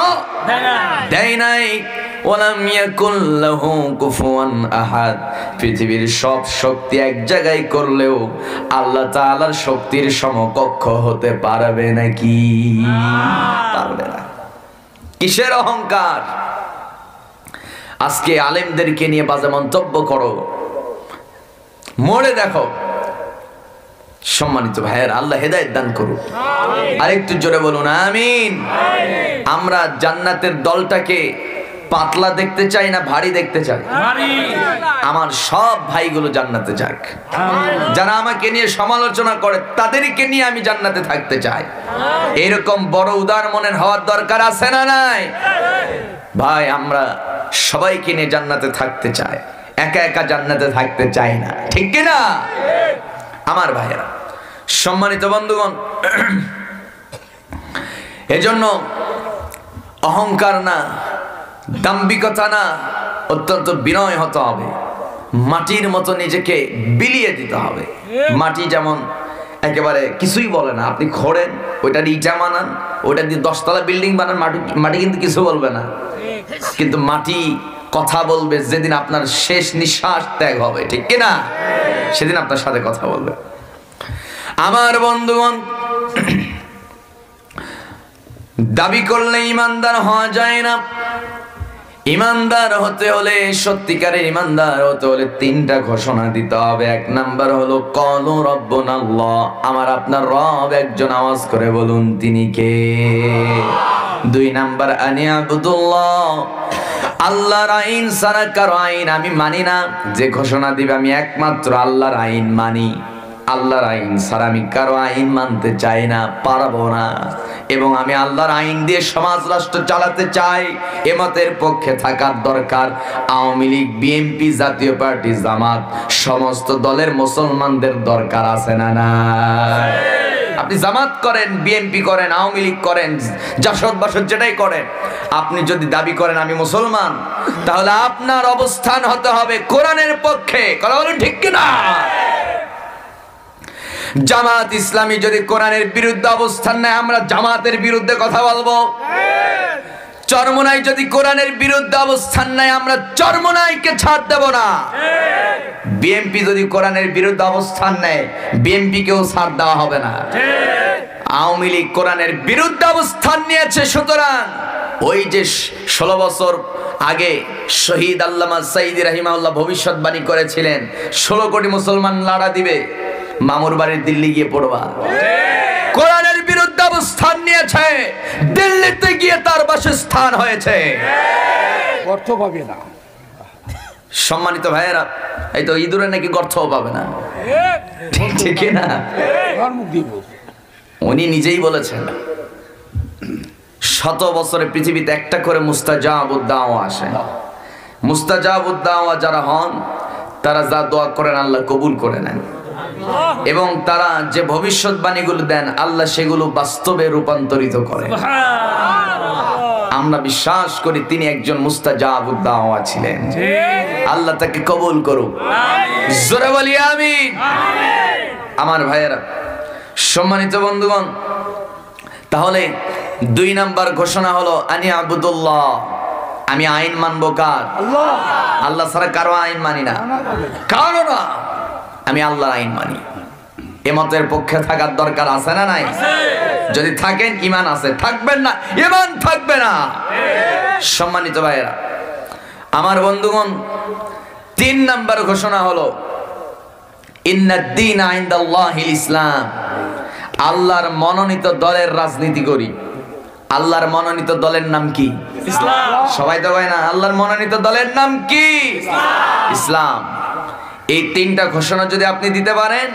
দেয় নাই। ওয়ালাম ইয়াকুল লাহু কুফুয়ান আহাদ। পৃথিবীর সব শক্তি এক জায়গায় করলেও আল্লাহ তাআলার শক্তির সমকক্ষ হতে পারবে নাকি? পারবে না। কিসের অহংকার? আজকে আলেমদেরকে নিয়ে বাজে মন্তব্য করো, মরে দেখো। সম্মানিত ভাইয়ের, আল্লাহ হেদায়েত দান করুন। আরেকটু জোরে বলুন আমিন। আমরা জান্নাতের দলটাকে পাতলা দেখতে চাই না ভারী দেখতে চাই? আমার সব ভাইগুলো জান্নাতে যাক। যারা আমাকে নিয়ে সমালোচনা করে তাদেরকে নিয়ে আমি জান্নাতে থাকতে চাই। এরকম বড় উদার মনের হওয়ার দরকার আছে না নাই? ভাই, আমরা সবাইকে নিয়ে জান্নাতে থাকতে চাই, একা একা জান্নাতে থাকতে চাই না, ঠিক কি না? আমার ভাইয়েরা, সম্মানিত বন্ধুগণ, এজন্য অহংকার না, দাম্ভিকতা না, অত্যন্ত বিনয় হতে হবে। মাটির মতো নিজেকে বিলিয়ে দিতে হবে। মাটি যেমন একেবারে কিছুই বলে না, আপনি খোঁড়েন, ওইটা দিয়ে ইটা বানান, ওইটা দিয়ে 10 তলা বিল্ডিং বানান, মাটি কিন্তু কিছু বলবে না। কিন্তু মাটি কথা বলবে যেদিন আপনার শেষ নিঃশ্বাস ত্যাগ হবে, ঠিক কিনা? সেদিন আপনার সাথে কথা বলবে। আমার বন্ধুগণ, দাবি করলে ইমানদার হওয়া যায় না। ইমানদার হতে হলে, সত্যিকারের ইমানদার হতে হলে 3টা ঘোষণা দিতে হবে। 1 নাম্বার হলো ক্বালু রাব্বুনাল্লাহ, আমার আপনার রব একজন, আওয়াজ করে বলুন তিনি কে। 2 নাম্বার আনিয়াবুদুল্লাহ, আল্লাহর আইন ছাড়া কারো আইন আমি মানি না। যে ঘোষণা দিবে আমি একমাত্র আল্লাহর আইন মানি, আল্লাহর আইন ছাড়া আমি কারো আইন মানতে চাই না, পারবো না। এবং আমি আল্লাহর আইন দিয়ে সমাজ রাষ্ট্র চালাতে চাই। এ মতের পক্ষে থাকার দরকার আওয়ামী লীগ, বিএনপি, জাতীয় পার্টি, জামাত, সমস্ত দলের মুসলমানদের দরকার আছে না নাই? আপনি জামাত করেন, বিএনপি করেন, আওয়ামী লীগ করেন, জাসদ বাসদ যেটাই করেন, আপনি যদি দাবি করেন আমি মুসলমান, তাহলে আপনার অবস্থান হতে হবে কোরআনের পক্ষে। কথা বলুন ঠিক কিনা? জামাত ইসলামী যদি কোরআনের বিরুদ্ধে অবস্থান নেয়, আমরা জামাতের বিরুদ্ধে কথা বলবো। চরমোনাই যদি কোরআনের বিরুদ্ধে অবস্থান নেয়, আমরা চরমোনাইকে ছাড় দেব না। বিএনপি যদি কোরআনের বিরুদ্ধে অবস্থান নেয়, বিএনপি কেও ছাড় দেওয়া হবে না। আওয়ামী লীগ কোরআনের বিরুদ্ধে অবস্থান নিয়েছে, সুতরাং ওই যে 16 বছর আগে শহীদ আল্লামা সাইদি রাহিমাহুল্লাহ ভবিষ্যৎবাণী করেছিলেন 16 কোটি মুসলমান লাড়া দিবে, মামুর বাড়ির দিল্লি গিয়ে পড়বা। কোরআনের বিরুদ্ধে অবস্থান নিয়েছে, দিল্লিতে গিয়ে তার বাসস্থান হয়েছে, অর্থ পাবে না। সম্মানিত ভাইয়েরা, এই তো ইঁদুরে নাকি গর্থও পাবে না, ঠিক না? উনি নিজেই বলেছেন 100 বছরে পৃথিবীতে একটা করে মুস্তাজাবুদ দাওয়া আসে। মুস্তাজাবুদ দাওয়া যারা হন, তারা যা দোয়া করেন আল্লাহ কবুল করে নেন, এবং তারা যে ভবিষ্যৎবাণীগুলো দেন আল্লাহ সেগুলো বাস্তবে রূপান্তরিত করেন। আমরা বিশ্বাস করি তিনি একজন মুস্তাজাবুদ দাওয়া ছিলেন। আল্লাহ তাকে কবুল করুক, জোরে বলি আমিন। আমার ভাইয়েরা, সম্মানিত বন্ধুগণ, তাহলে 2 নাম্বার ঘোষণা হলো আনি আবুদুল্লাহ, আমি আইন মানবো কার? আল্লাহ ছাড়া কারো আইন মানি না, কারো না, আমি আল্লাহর আইন মানি। এ মতের পক্ষে থাকার দরকার আছে না নাই? যদি থাকেন ঈমান আছে, থাকবেন না ঈমান থাকবে না। সম্মানিত ভাইয়েরা, আমার বন্ধুগণ, 3 নাম্বার ঘোষণা হলো ইন্নাদ-দীনা ইনদাল্লাহিল ইসলাম, আল্লাহর মনোনীত দলের রাজনীতি করি। আল্লাহর মনোনীত দলের নাম কি? ইসলাম। সবাই তো কয় না আল্লাহর মনোনীত দলের নাম কি? ইসলাম। এই 3টা ঘোষণা যদি আপনি দিতে পারেন,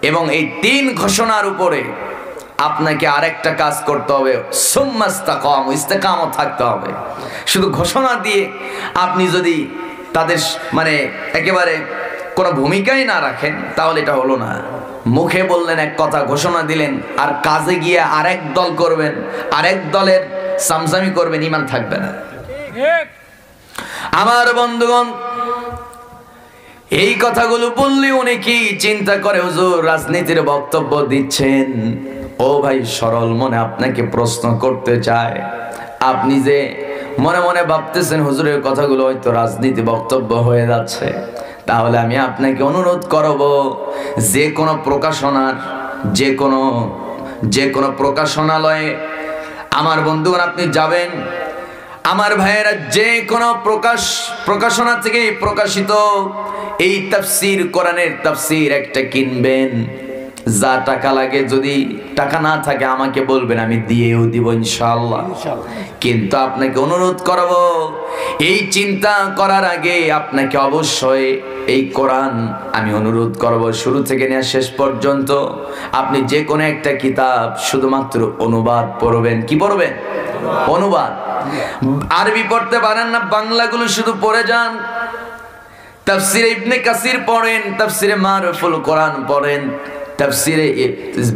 এবং এই 3 ঘোষণার উপরে আপনাকে আরেকটা কাজ করতে হবে, সুম্মাস্তাকাম, ইস্তেকামত থাকতে হবে। শুধু ঘোষণা দিয়ে আপনি যদি তাদের মানে একেবারে কোনো ভূমিকাই না রাখেন, তাহলে এটা হলো না। মুখে বললেন এক কথা, ঘোষণা দিলেন, আর কাজে গিয়ে আরেক দল করবেন, আরেক দলের সামসামি করবেন, ঈমান থাকবে না। আমার বন্ধুগণ, এই কথাগুলো বললে উনি কি চিন্তা করে হুজুর রাজনীতির বক্তব্য দিচ্ছেন? ও ভাই, সরল মনে আপনাকে প্রশ্ন করতে চায়, আপনি যে মনে মনে ভাবতেছেন হুজুরের কথাগুলো হয়তো রাজনীতি বক্তব্য হয়ে যাচ্ছে, তাহলে আমি আপনাকে অনুরোধ করব, যে কোনো প্রকাশনার যে কোনো প্রকাশনালয়ে আমার বন্ধুগণ আপনি যাবেন, আমার ভাইয়েরা, যে কোনো প্রকাশনা থেকে প্রকাশিত এই তাফসীর, কোরআনের তাফসীর একটা কিনবেন। যা টাকা লাগে, যদি টাকা না থাকে আমাকে বলবেন, আমি দিয়েও দিব ইনশাআল্লাহ। কিন্তু আপনাকে অনুরোধ করব, এই চিন্তা করার আগে আপনাকে অবশ্যই এই কোরআন, আমি অনুরোধ করব, শুরু থেকে নিয়ে শেষ পর্যন্ত আপনি যে কোনো একটা কিতাব শুধুমাত্র অনুবাদ পড়বেন। কি পড়বেন? অনুবাদ। আরবি পড়তে পারেন না, বাংলাগুলো শুধু পড়ে যান। তাফসিরে ইবনে কাসির পড়েন, তাফসিরে মারুফুল কোরআন পড়েন, তাফসিরে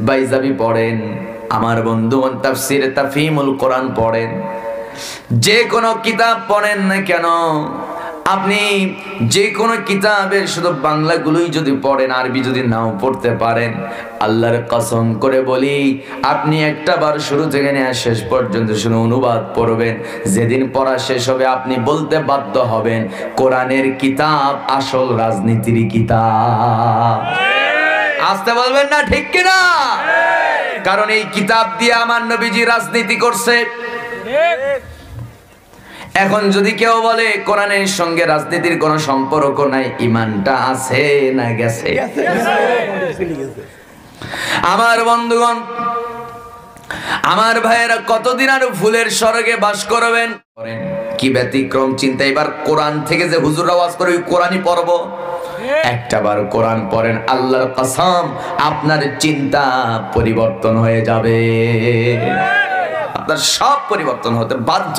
বাইজাবি পড়েন, আমার বন্ধুগণ তাফসিরে তাফহিমুল কোরআন পড়েন। যে কোনো কিতাব পড়েন না কেন, আপনি যে কোনো কিতাবের শুধু বাংলাগুলোই যদি পড়েন, আরবি যদি নাও পড়তে পারেন, আল্লাহর কসম করে বলি, আপনি একটা বার শুরু থেকে নিয়ে শেষ পর্যন্ত শুনে অনুবাদ পড়বেন, যেদিন পড়া শেষ হবে আপনি বলতে বাধ্য হবেন কোরআনের কিতাব আসল রাজনীতির কিতাব। আসতে বলবেন না ঠিক কিনা? কারণ এই কিতাব দিয়ে আমার নবীজি রাজনীতি করছে। এখন যদি কেউ বলে কোরআনের সঙ্গে রাজনীতির কোনো সম্পর্ক নাই, ইমানটা আছে না গেছে? আমার বন্ধুগণ, আমার ভাইয়েরা, কতদিন আর ফুলের স্বর্গে বাস করবেন? কি ব্যতিক্রম চিন্তা! এবার কোরআন থেকে যে হুজুর আওয়াজ করে ওই কোরআনই পড়ব। একটা বার কোরআন পড়েন, আল্লাহর কসম আপনার চিন্তা পরিবর্তন হয়ে যাবে, আপনার সব পরিবর্তন হতে বাধ্য।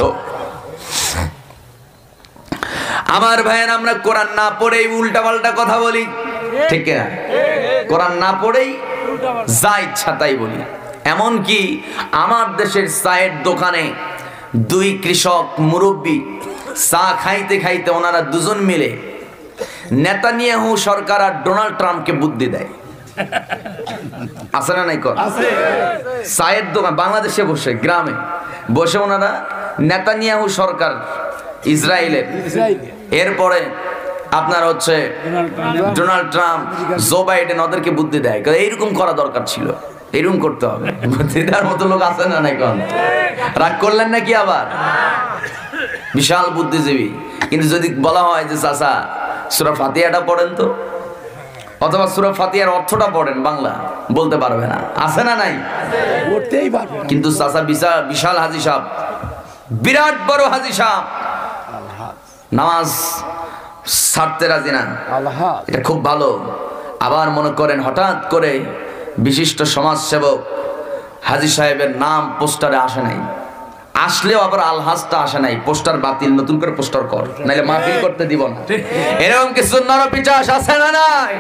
আমার ভাইয়ের, আমরা কোরআন না পড়েই উল্টা পাল্টা কথা বলি, ঠিক না? কোরআন না পড়েই যা ইচ্ছা তাই বলি। এমন কি আমার দেশের চায়ের দোকানে দুই কৃষক মুরব্বী চা খাইতে খাইতে ওনারা দুজন মিলে নেতানিয়াহু সরকার আর ডোনাল্ড ট্রাম্পকে বুদ্ধি দেয়। আছে না নাই? চায়ের দোকান বাংলাদেশে বসে, গ্রামে বসে ওনারা নেতানিয়াহু সরকার ইসরায়েলের, এরপরে আপনার হচ্ছে ডোনাল্ড ট্রাম্প, জো বাইডেন, ওদেরকে বুদ্ধি দেয় এইরকম করা দরকার ছিল, এরকম করতে হবে। বুদ্ধি দেওয়ার মতো লোক আছে না নাই? কোন রাগ করলেন নাকি আবার? বিশাল বুদ্ধিজীবী। কিন্তু যদি বলা হয় যে চাচা সূরা ফাতিহাটা পড়েন তো, অথবা সূরা ফাতিহার অর্থটা পড়েন, বাংলা বলতে পারবে না। আছে না নাই? কিন্তু চাচা বিশাল হাজি সাহেব, বিরাট বড় হাজি সাহেব, নামাজ ছাড়তে রাজি না, এটা খুব ভালো। আবার মনে করেন হঠাৎ করে বিশিষ্ট সমাজসেবক হাজি সাহেবের নাম পোস্টারে আসে নাই, আসলেও আবার আলহাজটা আসে নাই, পোস্টার বাতিল, নতুন করে পোস্টার কর, নাইলে মাহফিল করতে দিব না। এরকম কিছু নরপিচাস আছে না নাই?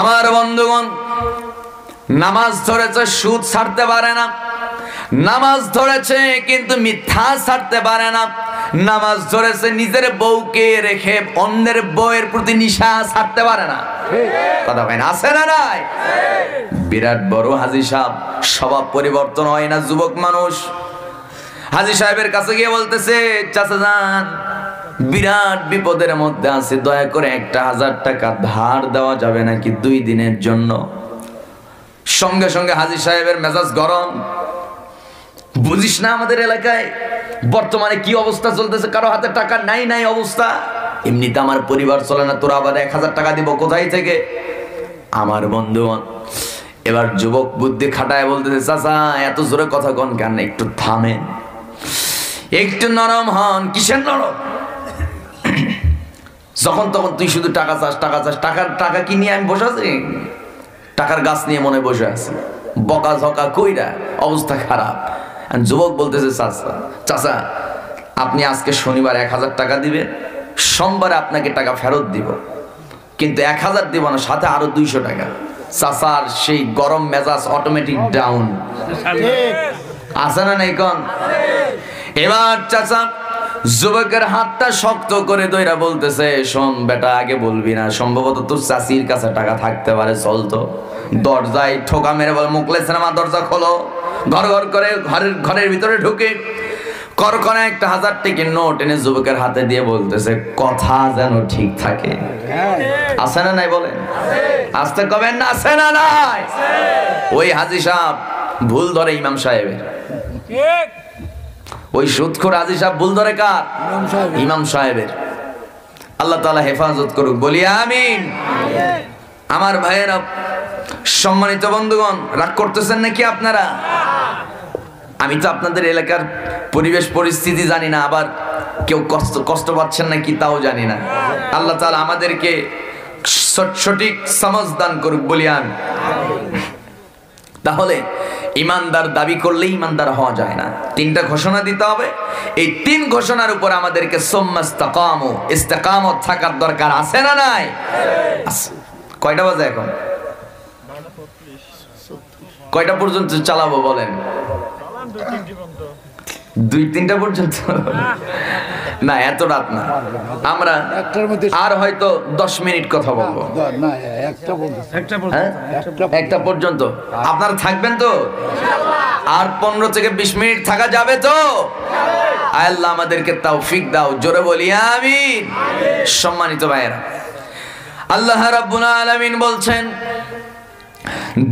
আমার বন্ধুগণ, নামাজ ধরেছে, সুদ ছাড়তে পারে না। নামাজ ধরেছে কিন্তু মিথ্যা ছাড়তে পারে না। নামাজ ধরেছে, নিজের বউকে রেখে অন্যের বউয়ের প্রতি নিশা ছাড়তে পারে না। কথা হয় না? আছে না নাই? বিরাট বড় হাজি সাহেব, স্বভাব পরিবর্তন হয় না। যুবক মানুষ হাজি সাহেবের কাছে গিয়ে বলতেছে, চাচা যান, বিরাট বিপদের মধ্যে আছে, দয়া করে 1000 টাকা ধার দেওয়া যাবে নাকি 2 দিনের জন্য? সঙ্গে সঙ্গে হাজি সাহেবের মেজাজ গরম। বুঝিস না আমাদের এলাকায় বর্তমানে কি অবস্থা চলতেছে? কারো হাতে টাকা নাই অবস্থা। এমনিতে আমার পরিবার চলে না, তোরা আবার 1000 টাকা দিব কোথায় থেকে? আমার বন্ধুগণ, এবার যুবক বুদ্ধি খাটায় বলতেছে, চাচা এত জোরে কথা কন কেন? একটু থামেন, একটু নরম হন। কিসের নরম? যখন তখন তুই শুধু টাকা চাস, টাকা কি নিয়ে আমি বসে আছি? টাকার গাছ নিয়ে মনে বসে আছি, বকা ঝকা কইরা অবস্থা খারাপ। যুবক বলতেছে, চাচা আপনি আজকে শনিবার 1000 টাকা দিবেন, সোমবারে আপনাকে টাকা ফেরত দিব, কিন্তু 1000 দিব না, সাথে আরো 200 টাকা। চাচার সেই গরম মেজাজ অটোমেটিক ডাউন। আছে না নাই? কোন এবার চাচা যুবকের হাতটা শক্ত করে ধইরা বলতেছে, শোন বেটা, আগে বলবি না, সম্ভবত তোর চাচির কাছে টাকা থাকতে পারে, চল তো। দরজায় ঠোকা মেরে বলে, মুকলে সিনেমা দরজা খোলো। ঘর করে ঘরের ভিতরে ঢুকে করকনে একটা 1000 টাকার নোট এনে যুবকের হাতে দিয়ে বলতেছে, কথা যেন ঠিক থাকে। আছে না নাই? বলেন আসতে কবেন না? আছে না নাই? ওই হাজি সাহেব ভুল ধরে ইমাম সাহেবের, ওই সুদখোর হাজি সাহেব ভুল ধরে কার? ইমাম সাহেবের। আল্লাহ তাআলা হেফাজত করুক, বলি আমিন। আমার ভাইয়েরা, সম্মানিত বন্ধুগণ, রাগ করতেছেন নাকি আপনারা? আমি তো আপনাদের এলাকার পরিবেশ পরিস্থিতি জানি না, আবার কেউ কষ্ট পাচ্ছেন নাকি তাও জানি না। আল্লাহ তাআলা আমাদেরকে সঠিক সমাজ দান করুক, বলি আমিন। তাহলে ইমানদার দাবি করলেই ইমানদার হওয়া যায় না, 3টা ঘোষণা দিতে হবে। এই 3 ঘোষণার উপর আমাদেরকে সুম্মাস্তাকামু, ইস্তেকামত থাকার দরকার। আছে না নাই? কয়টা বাজে এখন? কয়টা পর্যন্ত চালাবো বলেন? 2-3টা পর্যন্ত না, এত রাত না, আমরা একটার মধ্যে আর হয়তো 10 মিনিট কথা বলবো। না, একটা বলতে হ্যাঁ? একটা পর্যন্ত আপনারা থাকবেন তো? আর 15 থেকে 20 মিনিট থাকা যাবে তো? আল্লাহ আমাদেরকে তৌফিক দাও, জোরে বলি আমিন। সম্মানিত ভাইয়েরা, আল্লাহ রাব্বুল আলামিন বলছেন,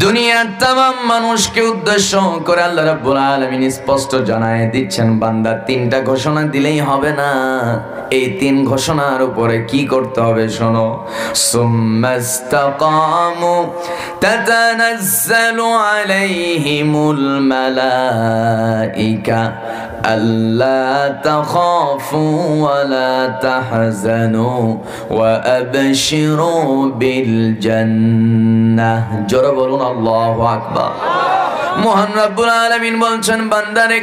দুনিয়ার তামাম মানুষকে উদ্দেশ্য করে আল্লাহ রাব্বুল আলামিন স্পষ্ট জানায় দিচ্ছেন, বান্দা 3টা ঘোষণা দিলেই হবে না, এই 3 ঘোষণার উপরে কি করতে হবে শোনো। সুম্মাস্তাকামু তাতানাজ্জালু আলাইহিমুল মালাইকা আল্লা তাখাফু ওয়া লা তাহজানু ওয়া আবশিরু বিল জান্নাহ। জোরে বলুন আল্লাহু আকবার। মহান রব্বুল আলামিন বলছেন, বান্দারে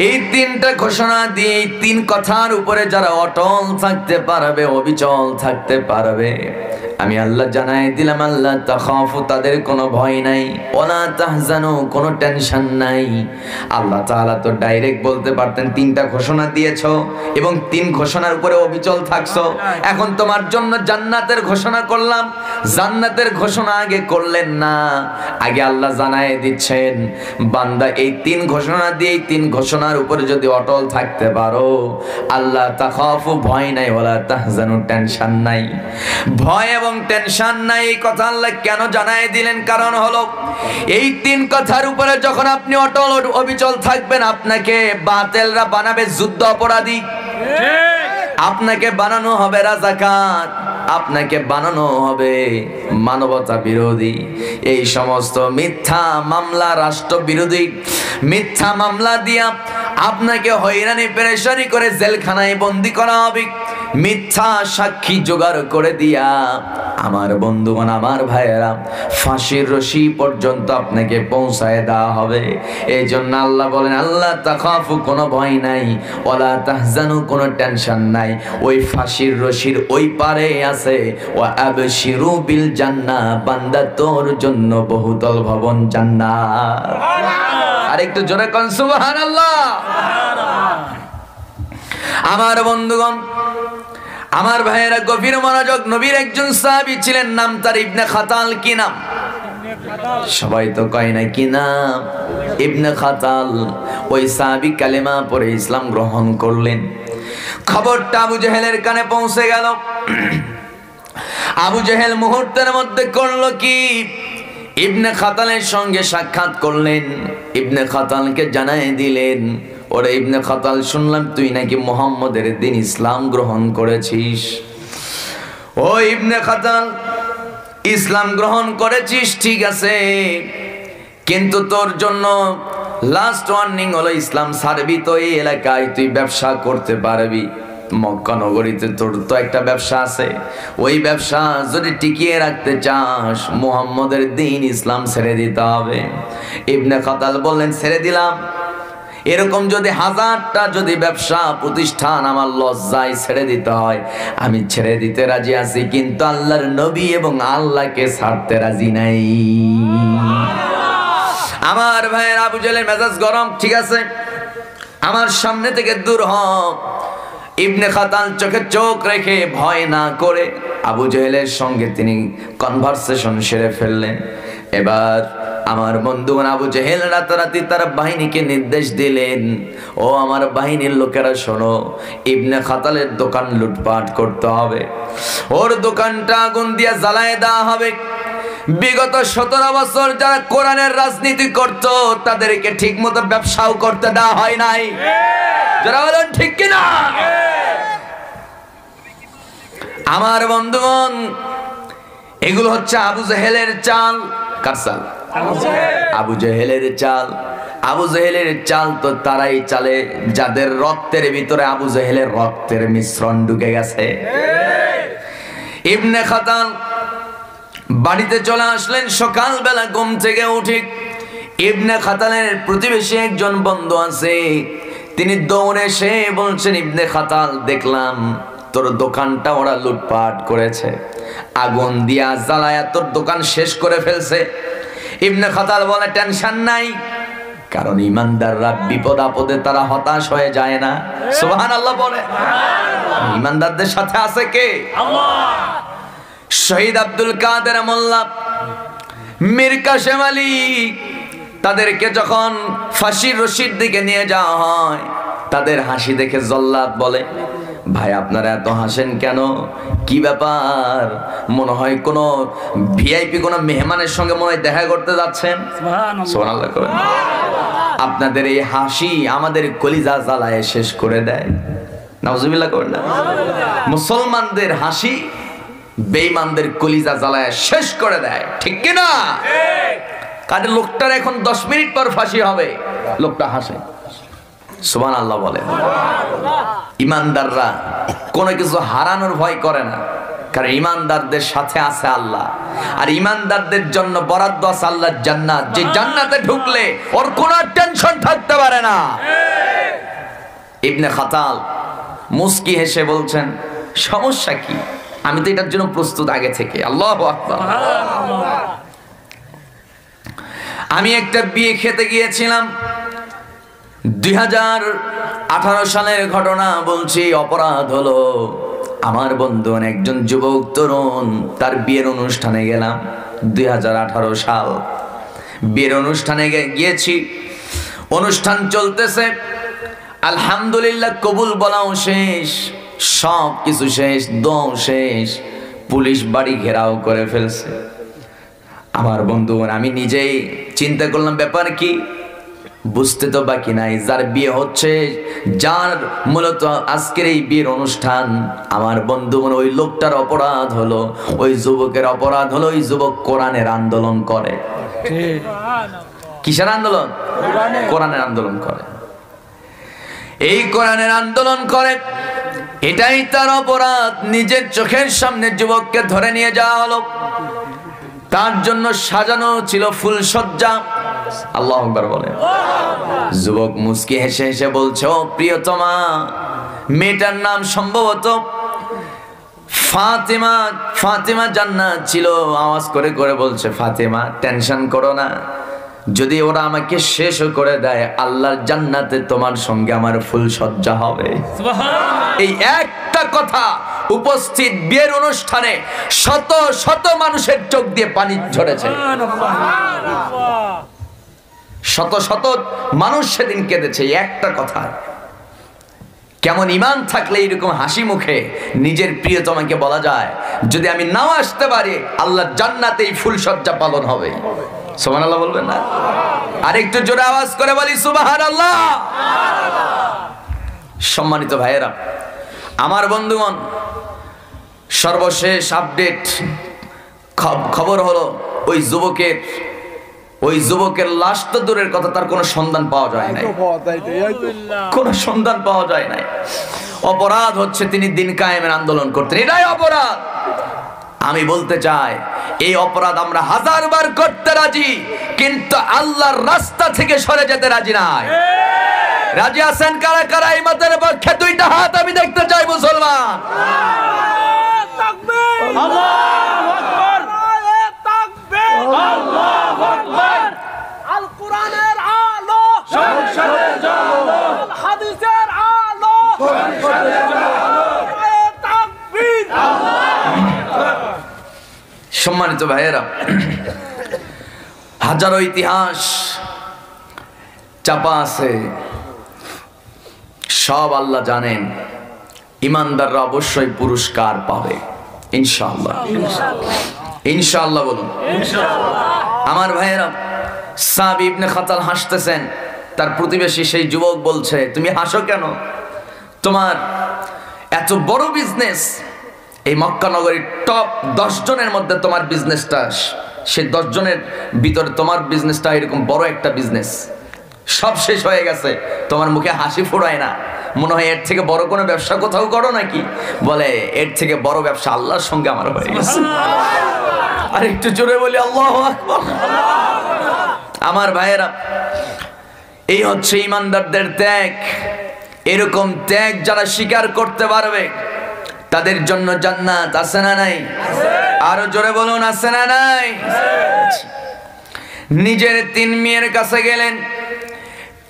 এই 3টা ঘোষণা দিয়ে, এই 3 কথার উপরে যারা অটল থাকতে পারবে, অবিচল থাকতে পারবে, আমি আল্লাহ জানাই দিলাম, আল্লাহ তাখাফু, তাদের কোনো ভয় নাই, ওয়ালা তাহজানু, কোনো টেনশন নাই। আল্লাহ তাআলা তো ডাইরেক্ট বলতে পারতেন 3টা ঘোষণা দিয়েছো এবং 3 ঘোষণার উপরে অবিচল থাকছো, এখন তোমার জন্য জান্নাতের ঘোষণা করলাম। জান্নাতের ঘোষণা আগে করলেন না, আগে আল্লাহ জানাই দিচ্ছেন, বান্দা এই 3 ঘোষণা দিয়ে, এই 3 ঘোষণার উপরে যদি অটল থাকতে পারো, আল্লাহ তাখাফু, ভয় নাই, ওয়ালা তাহজানু, টেনশন নাই। ভয় এবং টেনশন নাই, এই কথা আল্লাহ কেন জানাই দিলেন? কারণ হলো, এই 3 কথার উপরে যখন আপনি অটল অবিচল থাকবেন, আপনাকে বাতিলরা বানাবে যুদ্ধ অপরাধী, আপনাকে বানানো হবে রাজাকার, আপনাকে বানানো হবে মানবতা বিরোধী। এই সমস্ত মিথ্যা মামলা, রাষ্ট্র বিরোধী মিথ্যা মামলা দিয়া আপনাকে হয়রানি পেরেশানি করে জেলখানায় বন্দী করা হবে। মিথ্যা সাক্ষী জোগাড় করে দিয়া, আমার বন্ধুগণ, আমার ভাইয়েরা, ফাঁসির রশি পর্যন্ত আপনাকে পৌঁছায় দেওয়া হবে। এই জন্য আল্লাহ বলেন, আল্লাহ তাখাফু, কোনো ভয় নাই, ওয়ালা তাহজানু, কোনো টেনশন নাই, ওই ফাঁসির রশির ওই পারে আছে, ওয়া আবশিরু বিল জান্নাহ, বান্দা তোর জন্য বহুতল ভবন জান্নাত। আর একটু জোরে কোন সুবহানাল্লাহ। আমার বন্ধুগণ, আমার ভাইয়েরা, গভীর মনোযোগ। নবীর একজন সাহাবী ছিলেন, নাম তার ইবনে খাতাল। কি নাম? সবাই তো কয় না কি নাম? ইবনে খাতাল। ওই সাহাবী কালেমা পড়ে ইসলাম গ্রহণ করলেন। খবরটা আবু জেহেলের কানে পৌঁছে গেল। আবু জেহেল মুহূর্তের মধ্যে করলো কি? ইবনে খাতালের সঙ্গে সাক্ষাৎ করলেন, ইবনে খাতালকে জানাই দিলেন, ওরে ইবনে খাতাল, শুনলাম তুই নাকি মুহাম্মদের দিন ইসলাম গ্রহণ করেছিস। ও ইবনে খাতাল, ইসলাম গ্রহণ করেছিস ঠিক আছে, কিন্তু তোর জন্য লাস্ট ওয়ার্নিং হলো, ইসলাম ছাড়বি তো এই এলাকায় তুই ব্যবসা করতে পারবি। মক্কা নগরীতে তোর তো একটা ব্যবসা আছে, ওই ব্যবসা যদি টিকিয়ে রাখতে চাস, মুহাম্মদের দিন ইসলাম ছেড়ে দিতে হবে। ইবনে খাতাল বললেন, ছেড়ে দিলাম। এরকম যদি 1000টা যদি ব্যবসা প্রতিষ্ঠান আমার লজ্জায় ছেড়ে দিতে হয়, আমি ছেড়ে দিতে রাজি আছি, কিন্তু আল্লাহর নবী এবং আল্লাহকে ছাড়তে রাজি নাই। আমার ভাইয়ের, আবু জেহেলের মেজাজ গরম। ঠিক আছে, আমার সামনে থেকে দূর হ। ইবনে খাতাল চোখে চোখ রেখে, ভয় না করে আবু জেহেলের সঙ্গে তিনি কনভারসেশন সেরে ফেললেন। এবার আমার বন্ধুগণ, আবু জেহেল রাতারাতি তার বাহিনীকে নির্দেশ দিলেন, ও আমার বাহিনীর লোকেরা শোনো, ইবনে খাতালের দোকান লুটপাট করতে হবে, ওর দোকানটা আগুন দিয়ে জ্বালায় দেওয়া হবে। বিগত 17 বছর যারা কোরআনের রাজনীতি করত, তাদেরকে ঠিক মতো ব্যবসাও করতে দেওয়া হয় নাই। যারা বলেন ঠিক কিনা? আমার বন্ধুগণ, এগুলো হচ্ছে আবু জেহেলের চাল। কার চাল? আবু জেহেলের চাল। আবু জেহেলের চাল তো তারাই চালে যাদের রক্তের ভিতরে আবু জেহেলের রক্তের মিশ্রণ ঢুকে গেছে। ইবনে খাতাল বাড়িতে চলে আসলেন সকালবেলা ঘুম থেকে উঠে। ইবনে খাতালের প্রতিবেশী একজন বন্ধু আছে, তিনি দৌড়ে এসে বলছেন, ইবনে খাতাল, দেখলাম তোর দোকানটা ওরা লুটপাট করেছে, আগুন দিয়া জ্বালায়া তোর দোকান শেষ করে ফেলছে। ইবনে খাতাল বলে, টেনশন নাই, কারণ ইমানদাররা বিপদ আপদে তারা হতাশ হয়ে যায় না। সুবহানাল্লাহ বলে। ইমানদারদের সাথে আছে কে? আল্লাহ। শহীদ আব্দুল কাদের মোল্লা, মীর কাসেম আলী, তাদেরকে যখন ফাঁসির রশির দিকে নিয়ে যাওয়া হয়, তাদের হাসি দেখে জল্লাদ বলে, ভাই আপনারা এত হাসেন কেন? কি ব্যাপার? মনে হয় কোনো ভিআইপি কোনো মেহমানের সঙ্গে মনে হয় দেখা করতে যাচ্ছেন। সুবহানাল্লাহ করেন। আপনাদের এই হাসি আমাদের কলিজা জ্বালায় শেষ করে দেয়। নাউজুবিল্লাহ করেন না। মুসলমানদের হাসি বেঈমানদের কলিজা জ্বালায় শেষ করে দেয়, ঠিক কি না? কারণ লোকটার এখন 10 মিনিট পর ফাঁসি হবে, লোকটা হাসে। সুবহানাল্লাহ বলে। ইমানদাররা কোনো কিছু হারানোর ভয় করে না, কারণ ইমানদারদের সাথে আছে আল্লাহ। আর ইমানদারদের জন্য বরাদ্দ আছে আল্লাহর জান্নাত, যে জান্নাতে ঢুকলে ওর কোনো টেনশন থাকতে পারে না। ইবনে খাতাল মুস্কি হেসে বলছেন, সমস্যা কি? আমি তো এটার জন্য প্রস্তুত আগে থেকে। আল্লাহু আকবার। আমি একটা বিয়ে খেতে গিয়েছিলাম, 2018 সালের ঘটনা বলছি। অপরাধ হলো, আমার বন্ধু একজন যুবক তরুণ, তার বিয়ের অনুষ্ঠানে গেলাম। 2018 সাল বিয়ের অনুষ্ঠানে গিয়েছি। অনুষ্ঠান চলতেছে, আলহামদুলিল্লাহ কবুল বলাও শেষ, সব কিছু শেষ, দোয়াও শেষ। পুলিশ বাড়ি ঘেরাও করে ফেলছে। আমার বন্ধু, আমি নিজেই চিন্তা করলাম ব্যাপার কি, বুঝতে তো বাকি নাই। যার বিয়ে হচ্ছে, যার মূলত আজকের এই বিয়ের অনুষ্ঠান, আমার বন্ধু ওই লোকটার অপরাধ হলো, ওই যুবকের অপরাধ হলো, ওই যুবক কোরআনের আন্দোলন করে। কিসের আন্দোলন? কোরআনের আন্দোলন করে। এই কোরআনের আন্দোলন করে, এটাই তার অপরাধ। নিজের চোখের সামনে যুবককে ধরে নিয়ে যাওয়া হলো, তার জন্য সাজানো ছিল ফুলসজ্জা। আল্লাহু আকবার বলে। যুবক মুস্কি হেসে হেসে বলছে, ও প্রিয়তমা, মেয়েটার নাম সম্ভবত ফাতেমা, ফাতেমা জান্নাত ছিল। আওয়াজ করে করে বলছে, ফাতেমা টেনশন করো না, যদি ওরা আমাকে শেষও করে দেয়, আল্লাহর জান্নাতে তোমার সঙ্গে আমার ফুলসজ্জা হবে। এই একটা কথা উপস্থিত বিয়ের অনুষ্ঠানে শত শত মানুষের চোখ দিয়ে পানি ঝরেছে। শত শত মানুষ সেদিন কেঁদেছে একটা কথা। কেমন ইমান থাকলে এরকম হাসি মুখে নিজের প্রিয়তমাকে বলা যায়, যদি আমি নাও আসতে পারি, আল্লাহর জান্নাতে এই ফুলসজ্জা পালন হবে। সুবহানাল্লাহ বলবেন না? আরেকটু জোরে আওয়াজ করে বলি সুবহানাল্লাহ। সম্মানিত ভাইয়েরা, আমার বন্ধুগণ, সর্বশেষ আপডেট খবর হলো, ওই যুবকের লাশ তো দূরের কথা, তার কোনো সন্ধান পাওয়া যায় নাই, কোনো সন্ধান পাওয়া যায় নাই। অপরাধ হচ্ছে তিনি দিন কায়েমের আন্দোলন করতেন, এটাই অপরাধ। আমি বলতে চাই, এই অপরাধ আমরা 1000 বার করতে রাজি, কিন্তু আল্লাহর রাস্তা থেকে সরে যেতে রাজি নাই। রাজি আছেন কারা কারা? এই মতের পক্ষে দুইটা হাত আমি দেখতে চাই মুসলমান। আল্লাহু আকবার, তাকবীর, আল্লাহু আকবার। আল কোরআনের আলো সংসদে জ্বালো, আল হাদিসের আলো সংসদে জ্বালো, তাকবীর, আল্লাহু আকবার। সম্মানিত ভাইয়েরা, হাজারো ইতিহাস চাপা আছে, সব আল্লাহ জানেন। ইমানদাররা অবশ্যই পুরস্কার পাবে ইনশাআল্লাহ। ইনশাআল্লাহ বলুন। আমার ভাইয়েরা, সাব ইবনে খাতাল হাসতেছেন, তার প্রতিবেশী সেই যুবক বলছে, তুমি হাসো কেন? তোমার এত বড় বিজনেস, এই মক্কা নগরীর টপ 10 জনের মধ্যে তোমার বিজনেসটা, সেই 10 জনের ভিতরে তোমার বিজনেসটা এরকম বড় একটা বিজনেস, সব শেষ হয়ে গেছে, তোমার মুখে হাসি ফোড়ায় না। মনে হয় এর থেকে বড় কোনো ব্যবসা কোথাও করো নাকি? বলে, এর থেকে বড় ব্যবসা আল্লাহর সঙ্গে আমার হয়ে গেছে। আর একটু জোরে বলি আল্লাহু আকবার। আমার ভাইয়েরা, এই হচ্ছে ইমানদারদের ত্যাগ। এরকম ত্যাগ যারা স্বীকার করতে পারবে, তাদের জন্য জান্নাত আছে না নাই? আরো জোরে বলুন, আছে না নাই? নিজের 3 মেয়ের কাছে গেলেন,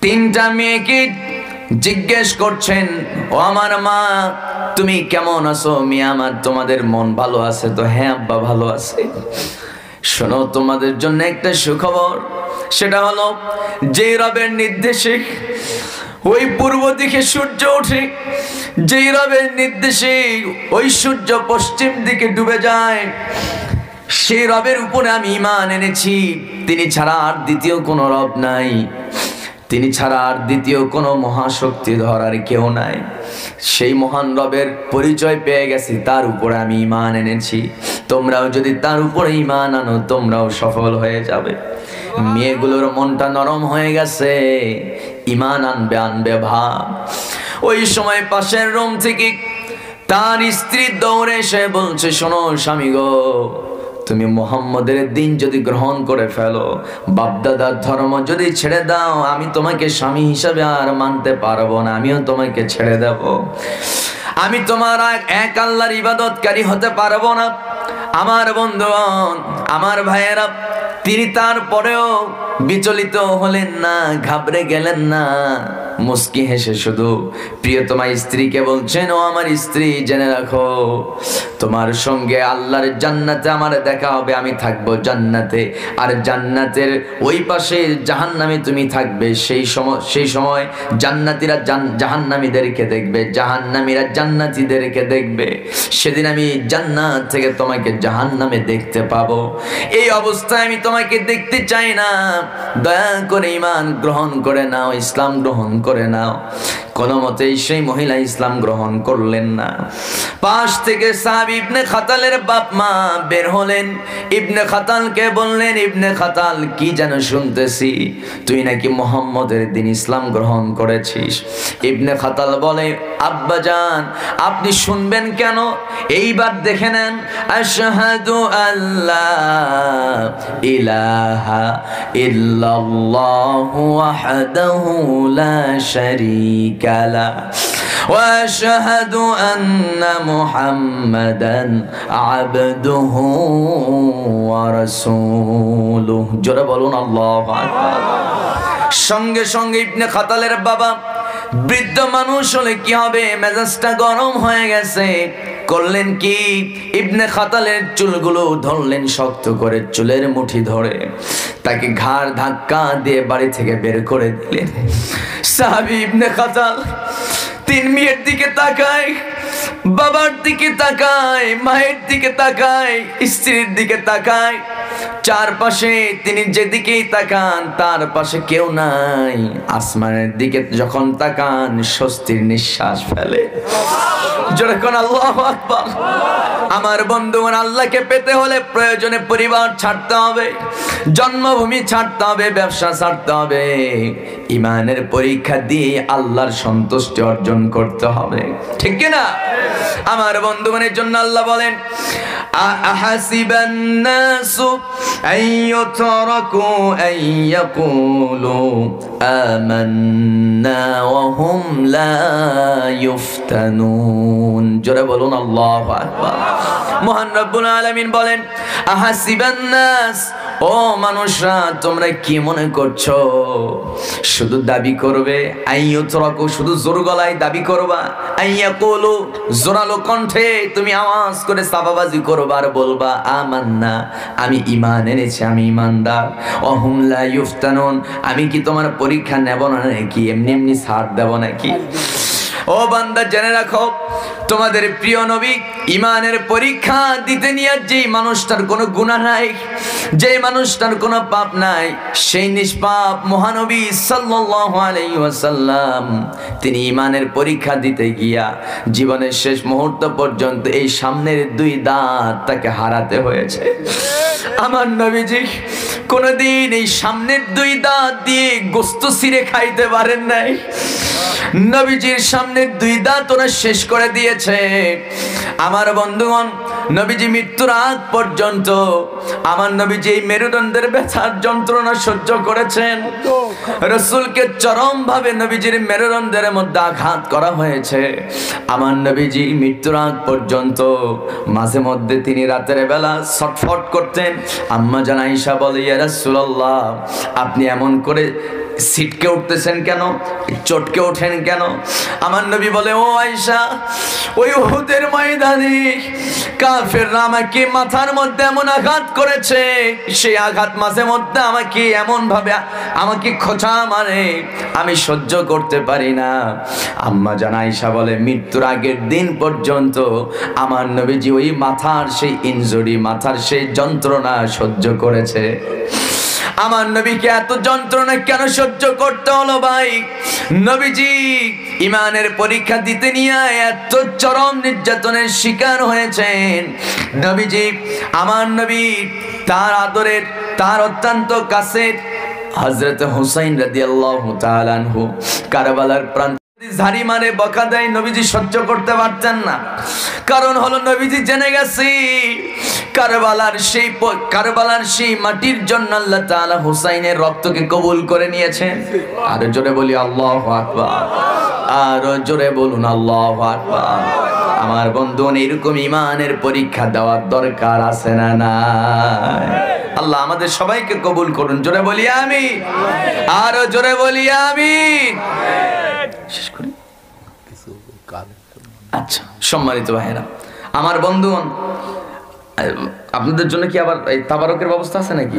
তিনটা মেয়েকে জিজ্ঞেস করছেন, ও আমার মা তুমি কেমন আছো? মেয়ে আমার, তোমাদের মন ভালো আছে তো? হ্যাঁ আব্বা ভালো আছে। শোনো, তোমাদের জন্য একটা সুখবর, সেটা হলো যে রবের নির্দেশে ওই পূর্ব দিকে সূর্য ওঠে, যেই রবের নির্দেশে ওই সূর্য পশ্চিম দিকে ডুবে যায়, সেই রবের উপরে আমি ঈমান এনেছি। তিনি ছাড়া আর দ্বিতীয় কোনো রব নাই, তিনি ছাড়া আর দ্বিতীয় কোনো মহাশক্তিধর আর কেউ নাই। সেই মহান রবের পরিচয় পেয়ে গেছি, তার উপরে আমি ঈমান এনেছি। তোমরাও যদি তার উপরে ঈমান আনো, তোমরাও সফল হয়ে যাবে। মেয়েগুলোর মনটা নরম হয়ে গেছে, ঈমান আনবে ভাব। ওই সময় পাশের রুম থেকে তার স্ত্রী দৌড়ে এসে বলছে, শোনো স্বামী গো, তুমি মুহাম্মদের দিন যদি গ্রহণ করে ফেলো, বাপদাদার ধর্ম যদি ছেড়ে দাও, আমি তোমাকে স্বামী হিসাবে আর মানতে পারবো না, আমিও তোমাকে ছেড়ে দেব। আমি তোমার এক আল্লাহর ইবাদতকারী হতে পারবো না। আমার বন্ধুগণ, আমার ভাইয়েরা, তিনি তারপরেও বিচলিত হলেন না, ঘাবড়ে গেলেন না। মুস্কি হেসে শুধু প্রিয়তমা স্ত্রীকে বলছেন, ও আমার স্ত্রী, জেনে রাখো তোমার সঙ্গে আল্লাহর জান্নাতে আমার দেখা হবে, আমি থাকবো জান্নাতে, আর জান্নাতের ওই পাশে জাহান্নামে তুমি থাকবে। সেই সময় জান্নাতীরা জাহান্নামীদেরকে দেখবে, জাহান্নামীরা জান্নাতীদেরকে দেখবে। সেদিন আমি জান্নাত থেকে তোমাকে জাহান্নামে দেখতে পাবো। এই অবস্থায় আমি তোমাকে দেখতে চাই না। দয়া করে ঈমান গ্রহণ করে নাও, ইসলাম গ্রহণ করে নাও। কোনো মতেই সেই মহিলা ইসলাম গ্রহণ করলেন না। পাশ থেকে সাহাবী ইবনে খাতালের বাপ মা বের হলেন। ইবনে খাতালকে বললেন, ইবনে খাতাল, কি যেন শুনতেছি, তুই নাকি মুহাম্মদের দিন ইসলাম গ্রহণ করেছিস। ইবনে খাতাল বলে, আব্বাজান আপনি শুনবেন কেন? এইবার দেখে নেন, আশহাদু আল্লা ইলাহা ইল্লাল্লাহু ওয়াহদাহু লা শারীকা লা ওয়া আশহাদু আন্না মুহাম্মাদান আবদুহু ওয়া রাসূলুহু। জোরে বলুন আল্লাহু আকবার। সঙ্গে সঙ্গে ইবনে খাতালের বাবা, বৃদ্ধ মানুষ হলে কি হবে, মেজাজটা গরম হয়ে গেছে। করলেন কি, ইবনে খাতালের চুলগুলো ধরলেন শক্ত করে, চুলের মুঠি ধরে তাকে ঘাড় ধাক্কা দিয়ে বাড়ি থেকে বের করে দিলেন। সাহাবী ইবনে খাতাল তিন মেয়ের দিকে তাকায়, বাবার দিকে তাকায়, মায়ের দিকে তাকায়, স্ত্রীর দিকে তাকায়। চারপাশে তিনি যেদিকেই তাকান তার পাশে কেউ নাই। আসমানের দিকে যখন তাকান, স্বস্তির নিঃশ্বাস ফেলে। জোরে কোন আল্লাহু আকবার। আমার বন্ধুগণ, আল্লাহকে পেতে হলে প্রয়োজনে পরিবার ছাড়তে হবে, জন্মভূমি ছাড়তে হবে, ব্যবসা ছাড়তে হবে। ঈমানের পরীক্ষা দিয়ে আল্লাহর সন্তুষ্টি অর্জন করতে হবে, ঠিক কি না? আমার বন্ধুগণের জন্য আল্লাহ বলেন, আহাসিবান নাসু আইয়ুতরাকু আইয়াকুলু আমান্না ওয়া হুম লা ইফতানুন। জোরে বলুন আল্লাহু আকবার। মহান রব্বুল আলামিন বলেন, আহাসিবান নাস, ও মানুষরা, তোমরা কি মনে করছো শুধু দাবি করবে? আইয়ুতরাকু, শুধু জোর গলায় দাবি করবা? আইয়াকুলু, জোরালো কণ্ঠে তুমি আওয়াজ করে সাবাবাজি করবা আর বলবা আমান্না, আমি ঈমান এনেছি, আমি ঈমানদার। ওয়া হুম লা ইফতানুন, আমি কি তোমার পরীক্ষা নেব না নাকি? এমনি এমনি ছাড় দেব নাকি? ও বান্দা, জেনে রাখো, তোমাদের প্রিয় নবী ঈমানের পরীক্ষা দিতে নিয়ে যেই মানুষটার কোনো গুনাহ নাই, যেই মানুষটার কোনো পাপ নাই, সেই নিষ্পাপ মহানবী সাল্লাল্লাহু আলাইহি ওয়াসাল্লাম তিনি ঈমানের পরীক্ষা দিতে গিয়া জীবনের শেষ মুহূর্ত পর্যন্ত এই সামনের দুই দাঁত তাকে হারাতে হয়েছে। আমার নবীজি কোনদিন এই সামনের দুই দাঁত দিয়ে গোশত ছিঁড়ে খাইতে পারেন নাই। নবীজির সামনের দুই দাঁত ওরা শেষ করে দিয়েছে। আমার বন্ধুগণ, নবীজি মৃত্যুর আগ পর্যন্ত আমার নবীজি এই মেরুদণ্ডের ব্যথার যন্ত্রণা সহ্য করেছেন। রাসূলকে চরম ভাবে নবীজির মেরুদণ্ডের মধ্যে আঘাত করা হয়েছে। আমার নবীজি মৃত্যুর আগ পর্যন্ত মাঝে মধ্যে তিনি রাতের বেলা ছটফট করতেন। আম্মা জান আয়েশা বলে, ইয়া রাসূলুল্লাহ, আপনি এমন করে সিটকে উঠতেছেন কেন, চটকে ওঠেন কেন? আমার নবী বলে, ও আয়েশা, ওই উহুদের ময়দানে কাফেররা আমাকে মাথার মধ্যে এমন আঘাত করেছে, সেই আঘাত মাঝে মধ্যে আমাকে এমন ভাবে আমাকে খোঁচা মারে, আমি সহ্য করতে পারি না। আম্মা জান আয়েশা বলে, মৃত্যুর আগের দিন পর্যন্ত আমার নবীজি ওই মাথার সেই ইনজুরি, মাথার সেই যন্ত্রণা সহ্য করেছে। আমার নবীকে এত যন্ত্রণা কেন সহ্য করতে হলো ভাই? নবীজি ইমানের পরীক্ষা দিতে নিয়ে এত চরম নির্যাতনের শিকার হয়েছেন। নবীজি, আমার নবী, তার আদরের, তার অত্যন্ত কাছের হযরত হুসাইন রাদিয়াল্লাহু তাআলা আনহু কারবালার প্রান্ত ঝাড়ি মারে, বকা দেয়, নবীজি সহ্য করতে পারতেন না। কারণ হলো নবীজি জেনে গেছি কারবালার সেই মাটির জন্য আল্লাহ তাআলা হুসাইনের রক্তকে কবুল করে নিয়েছেন। আরো জোরে বলি আল্লাহু আকবার, আরো জোরে বলুন আল্লাহু আকবার। আমার বন্ধুগণ, এরকম ইমানের পরীক্ষা দেওয়ার দরকার আছে না নাই? আল্লাহ আমাদের সবাইকে কবুল করুন। জোরে বলি আমিন, আরো জোরে বলি আমিন। শেষ করি। আচ্ছা, সম্মানিত ভাইরা, আমার বন্ধুগণ, আপনাদের জন্য কি আবার এই তাবারকের ব্যবস্থা আছে নাকি?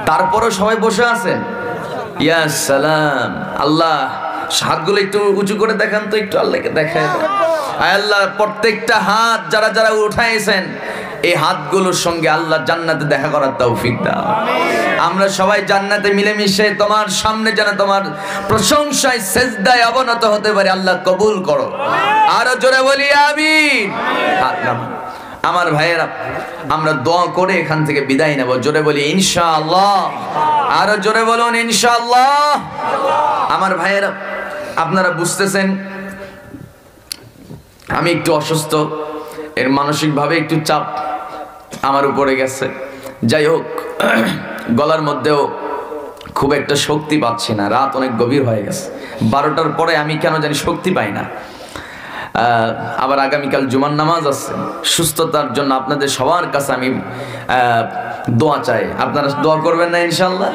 তারপরও সবাই বসে আছেন? ইয়া সালাম। আল্লাহ, হাতগুলো একটু উঁচু করে দেখান তো, একটু আল্লাহকে দেখায়। আল্লাহ, প্রত্যেকটা হাত যারা যারা উঠাইছেন, এই হাতগুলোর সঙ্গে আল্লাহ জান্নাতে দেখা করার তৌফিক দাও। আমরা সবাই জান্নাতে মিলেমিশে তোমার সামনে যেন তোমার প্রশংসায় সেজদায় অবনত হতে পারে। আল্লাহ কবুল করো। আরো জোরে বলি আমিন। আমার ভাইয়েরা, আমরা দোয়া করে এখান থেকে বিদায় নেব। জোরে বলি ইনশাআল্লাহ। আরো জোরে বলুন ইনশাআল্লাহ। আমার ভাইয়েরা, আপনারা বুঝতেছেন আমি একটু অসুস্থ, এর মানসিকভাবে একটু চাপ আমার উপরে গেছে। যাই হোক, গলার মধ্যেও খুব একটা শক্তি পাচ্ছি না। রাত অনেক গভীর হয়ে গেছে, 12টার পরে আমি কেন জানি শক্তি পাই না। আবার আগামীকাল জুমার নামাজ আছে। সুস্থতার জন্য আপনাদের সবার কাছে আমি দোয়া চাই। আপনারা দোয়া করবেন না ইনশাআল্লাহ?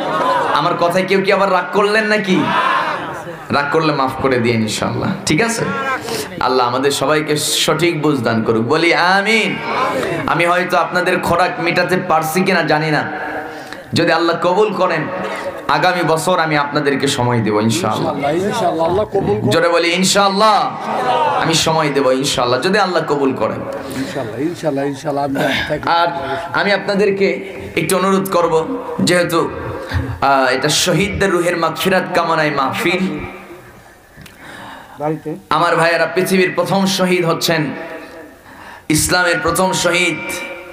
আমার কথায় কেউ কি আবার রাগ করলেন নাকি? রাগ করলে মাফ করে দিয়ে ইনশাআল্লাহ, ঠিক আছে? আল্লাহ আমাদের সবাইকে সঠিক বুঝ দান করুক। বলি আমিন। আমি হয়তো আপনাদের খোরাক মেটাতে পারছি কিনা জানি না। যদি আল্লাহ কবুল করেন, আগামী বছর আমি আপনাদেরকে সময় দেব ইনশাআল্লাহ। জোরে বলি ইনশাআল্লাহ। আমি সময় দেব ইনশাআল্লাহ, যদি আল্লাহ কবুল করেন। আর আমি আপনাদেরকে একটু অনুরোধ করব, যেহেতু এটা শহীদদের রুহের মাগফিরাত কামনায় মাহফিল, আমার ভাইয়েরা, পৃথিবীর প্রথম শহীদ হচ্ছেন, ইসলামের প্রথম শহীদ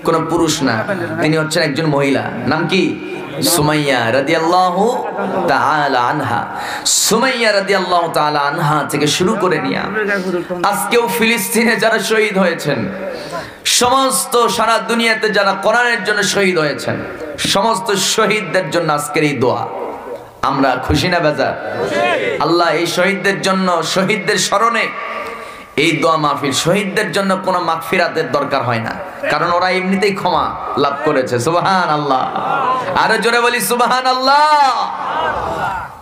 কোন পুরুষ না, তিনি হচ্ছেন একজন মহিলা। নাম কি? সুমাইয়া রাদিয়াল্লাহু তাআলা আনহা। সুমাইয়া রাদিয়াল্লাহু তাআলা আনহা থেকে শুরু করে নিয়ে আজকেও ফিলিস্তিনে যারা শহীদ হয়েছেন, সমস্ত সারা দুনিয়াতে যারা কোরআনের জন্য শহীদ হয়েছেন, সমস্ত শহীদদের জন্য আজকের এই দোয়া। আমরা খুশি না বেজার? আল্লাহ এই শহীদদের জন্য, শহীদদের স্মরণে এই দোয়া মাহফিল। শহীদদের জন্য কোনো মাগফিরাতের দরকার হয় না, কারণ ওরা এমনিতেই ক্ষমা লাভ করেছে। সুবহানাল্লাহ। আরো জোরে বলি সুবহানাল্লাহ।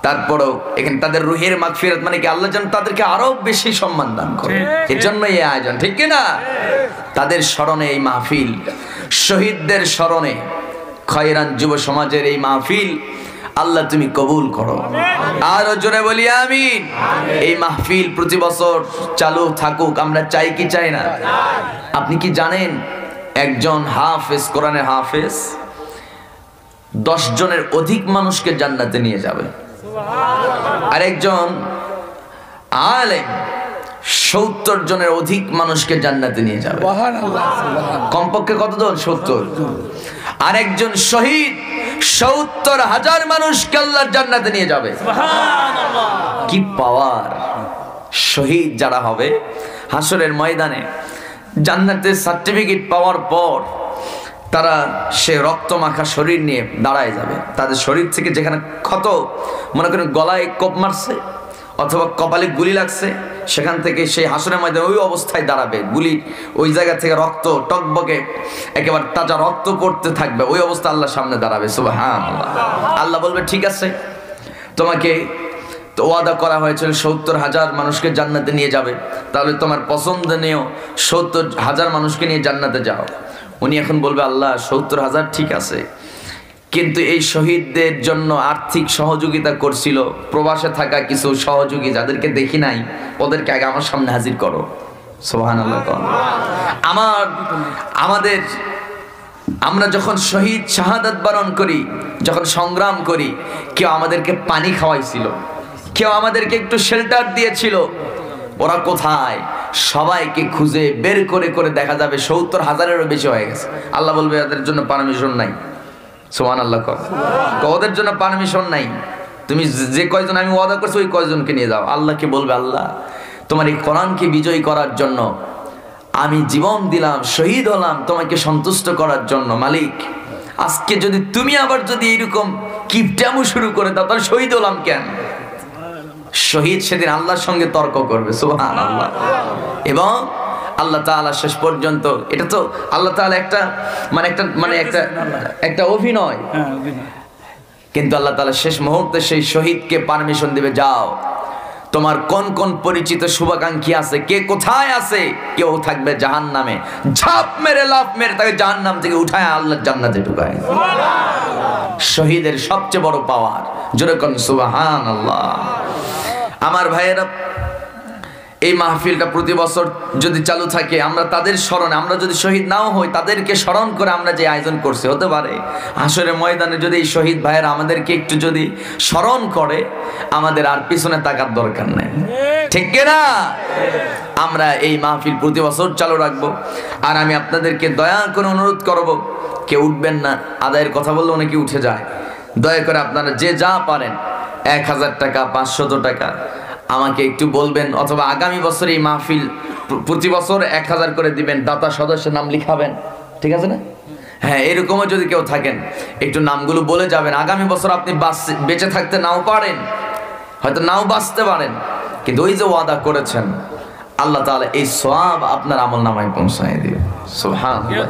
তারপরেও এখানে তাদের রুহের মাগফিরাত মানে কি? আল্লাহ যেন তাদেরকে আরো বেশি সম্মান দান করে, এর জন্য এই আয়োজন, ঠিক কি না? তাদের স্মরণে এই মাহফিল, শহীদদের স্মরণে খয়রান যুব সমাজের এই মাহফিল আল্লাহ তুমি কবুল করো। আরো জোরে বলি আমিন। এই মাহফিল প্রতি বছর চালু থাকুক, আমরা চাই কি চাই না? আপনি কি জানেন, একজন হাফেজ, কোরআনের হাফেজ 10 জনের অধিক মানুষকে জান্নাতে নিয়ে যাবে। আর একজন আলেম 70 জনের অধিক মানুষকে জান্নাতে নিয়ে যাবে। কমপক্ষে কতজন? 70। আর একজন শহীদ 70,000 মানুষকে আল্লাহর জান্নাতে নিয়ে যাবে। কি পাওয়ার! শহীদ যারা হবে হাসরের ময়দানে জান্নাতের সার্টিফিকেট পাওয়ার পর তারা সে রক্ত মাখা শরীর নিয়ে দাঁড়ায় যাবে। তাদের শরীর থেকে যেখানে ক্ষত, মনে করেন গলায় কোপ মারছে অথবা কপালে গুলি লাগছে, সেখান থেকে সেই হাসরের ময়দানে ওই অবস্থায় দাঁড়াবে। গুলি ওই জায়গা থেকে রক্ত টকবকে একেবারে তাজা রক্ত পড়তে থাকবে, ওই অবস্থা আল্লাহর সামনে দাঁড়াবে। সুবহানাল্লাহ। আল্লাহ বলবে ঠিক আছে, তোমাকে তো ওয়াদা করা হয়েছিল 70,000 মানুষকে জান্নাতে নিয়ে যাবে, তাহলে তোমার পছন্দনীয় 70,000 মানুষকে নিয়ে জান্নাতে যাও। উনি এখন বলবে আল্লাহ 70,000 ঠিক আছে, কিন্তু এই শহীদদের জন্য আর্থিক সহযোগিতা করছিল প্রবাসে থাকা কিছু সহযোগী, যাদেরকে দেখি নাই, ওদেরকে আগে আমার সামনে হাজির করো। সুবহানাল্লাহ। আমরা যখন শহীদ শাহাদাত বরণ করি, যখন সংগ্রাম করি, কেউ আমাদেরকে পানি খাওয়াইছিল, কেউ আমাদেরকে একটু শেল্টার দিয়েছিল, ওরা কোথায়? সবাইকে খুঁজে বের করে করে দেখা যাবে 70,000-এরও বেশি হয়ে গেছে। আল্লাহ বলবে এদের জন্য পারমিশন নাই। সুবহানাল্লাহ। ওদের জন্য পারমিশন নাই, তুমি যে কয়জন আমি ওয়াদা করছি ওই কয়জনকে নিয়ে যাও। আল্লাহকে বলবে আল্লাহ তোমার এই কোরআনকে বিজয়ী করার জন্য আমি জীবন দিলাম, শহীদ হলাম তোমাকে সন্তুষ্ট করার জন্য। মালিক আজকে যদি তুমি আবার যদি এরকম কিপটামো শুরু করে দাও তাহলে শহীদ হলাম কেন? শহীদ সেদিন আল্লাহর সঙ্গে তর্ক করবে। সুবহানাল্লাহ। এবং আল্লাহ তাআলা শেষ পর্যন্ত, এটা তো আল্লাহ তাআলা একটা অভিনয়, কিন্তু আল্লাহ তাআলা শেষ মুহূর্তে সেই শহীদকে পারমিশন দিবে, যাও তোমার কোন কোন পরিচিত শুভাকাঙ্ক্ষী আছে, কে কোথায় আছে, কেউ থাকবে জাহান্নামে, ঝাঁপ মেরে লাফ মেরে তাকে জাহান্নাম থেকে উঠায় আল্লাহর জান্নাতে ঢুকায়। শহীদের সবচেয়ে বড় পাওয়ার, জোরে কোন সুবহানাল্লাহ। আমার ভাইয়েরা, এই মাহফিলটা প্রতি বছর যদি চালু থাকে, আমরা তাদের স্মরণে, আমরা যদি শহীদ নাও হই তাদেরকে স্মরণ করে আমরা যে আয়োজন করছি, হতে পারে হাসরের ময়দানে যদি এই শহীদ ভাইয়েরা আমাদেরকে একটু যদি স্মরণ করে, আমাদের আর পিছনে তাকার দরকার নেই, ঠিক কিনা? আমরা এই মাহফিল প্রতি বছর চালু রাখবো। আর আমি আপনাদেরকে দয়া করে অনুরোধ করব, কেউ উঠবেন না, আদায়ের কথা বললে অনেকে উঠে যায়, দয়া করে আপনারা যে যা পারেন 1000 টাকা 500 টাকা আমাকে একটু বলবেন, অথবা আগামী বছর এই মাহফিল প্রতি বছর 1000 করে দিবেন, দাতা সদস্যের নাম লিখাবেন, ঠিক আছে না? হ্যাঁ, এরকমও যদি কেউ থাকেন একটু নামগুলো বলে যাবেন। আগামী বছর আপনি বেঁচে থাকতে নাও পারেন, হয়তো নাও বাঁচতে পারেন, কিন্তু ওই যে ওয়াদা করেছেন আল্লাহ তাআলা এই সওয়াব আপনার আমলনামায় পৌঁছায় দিবে। সুবহানাল্লাহ।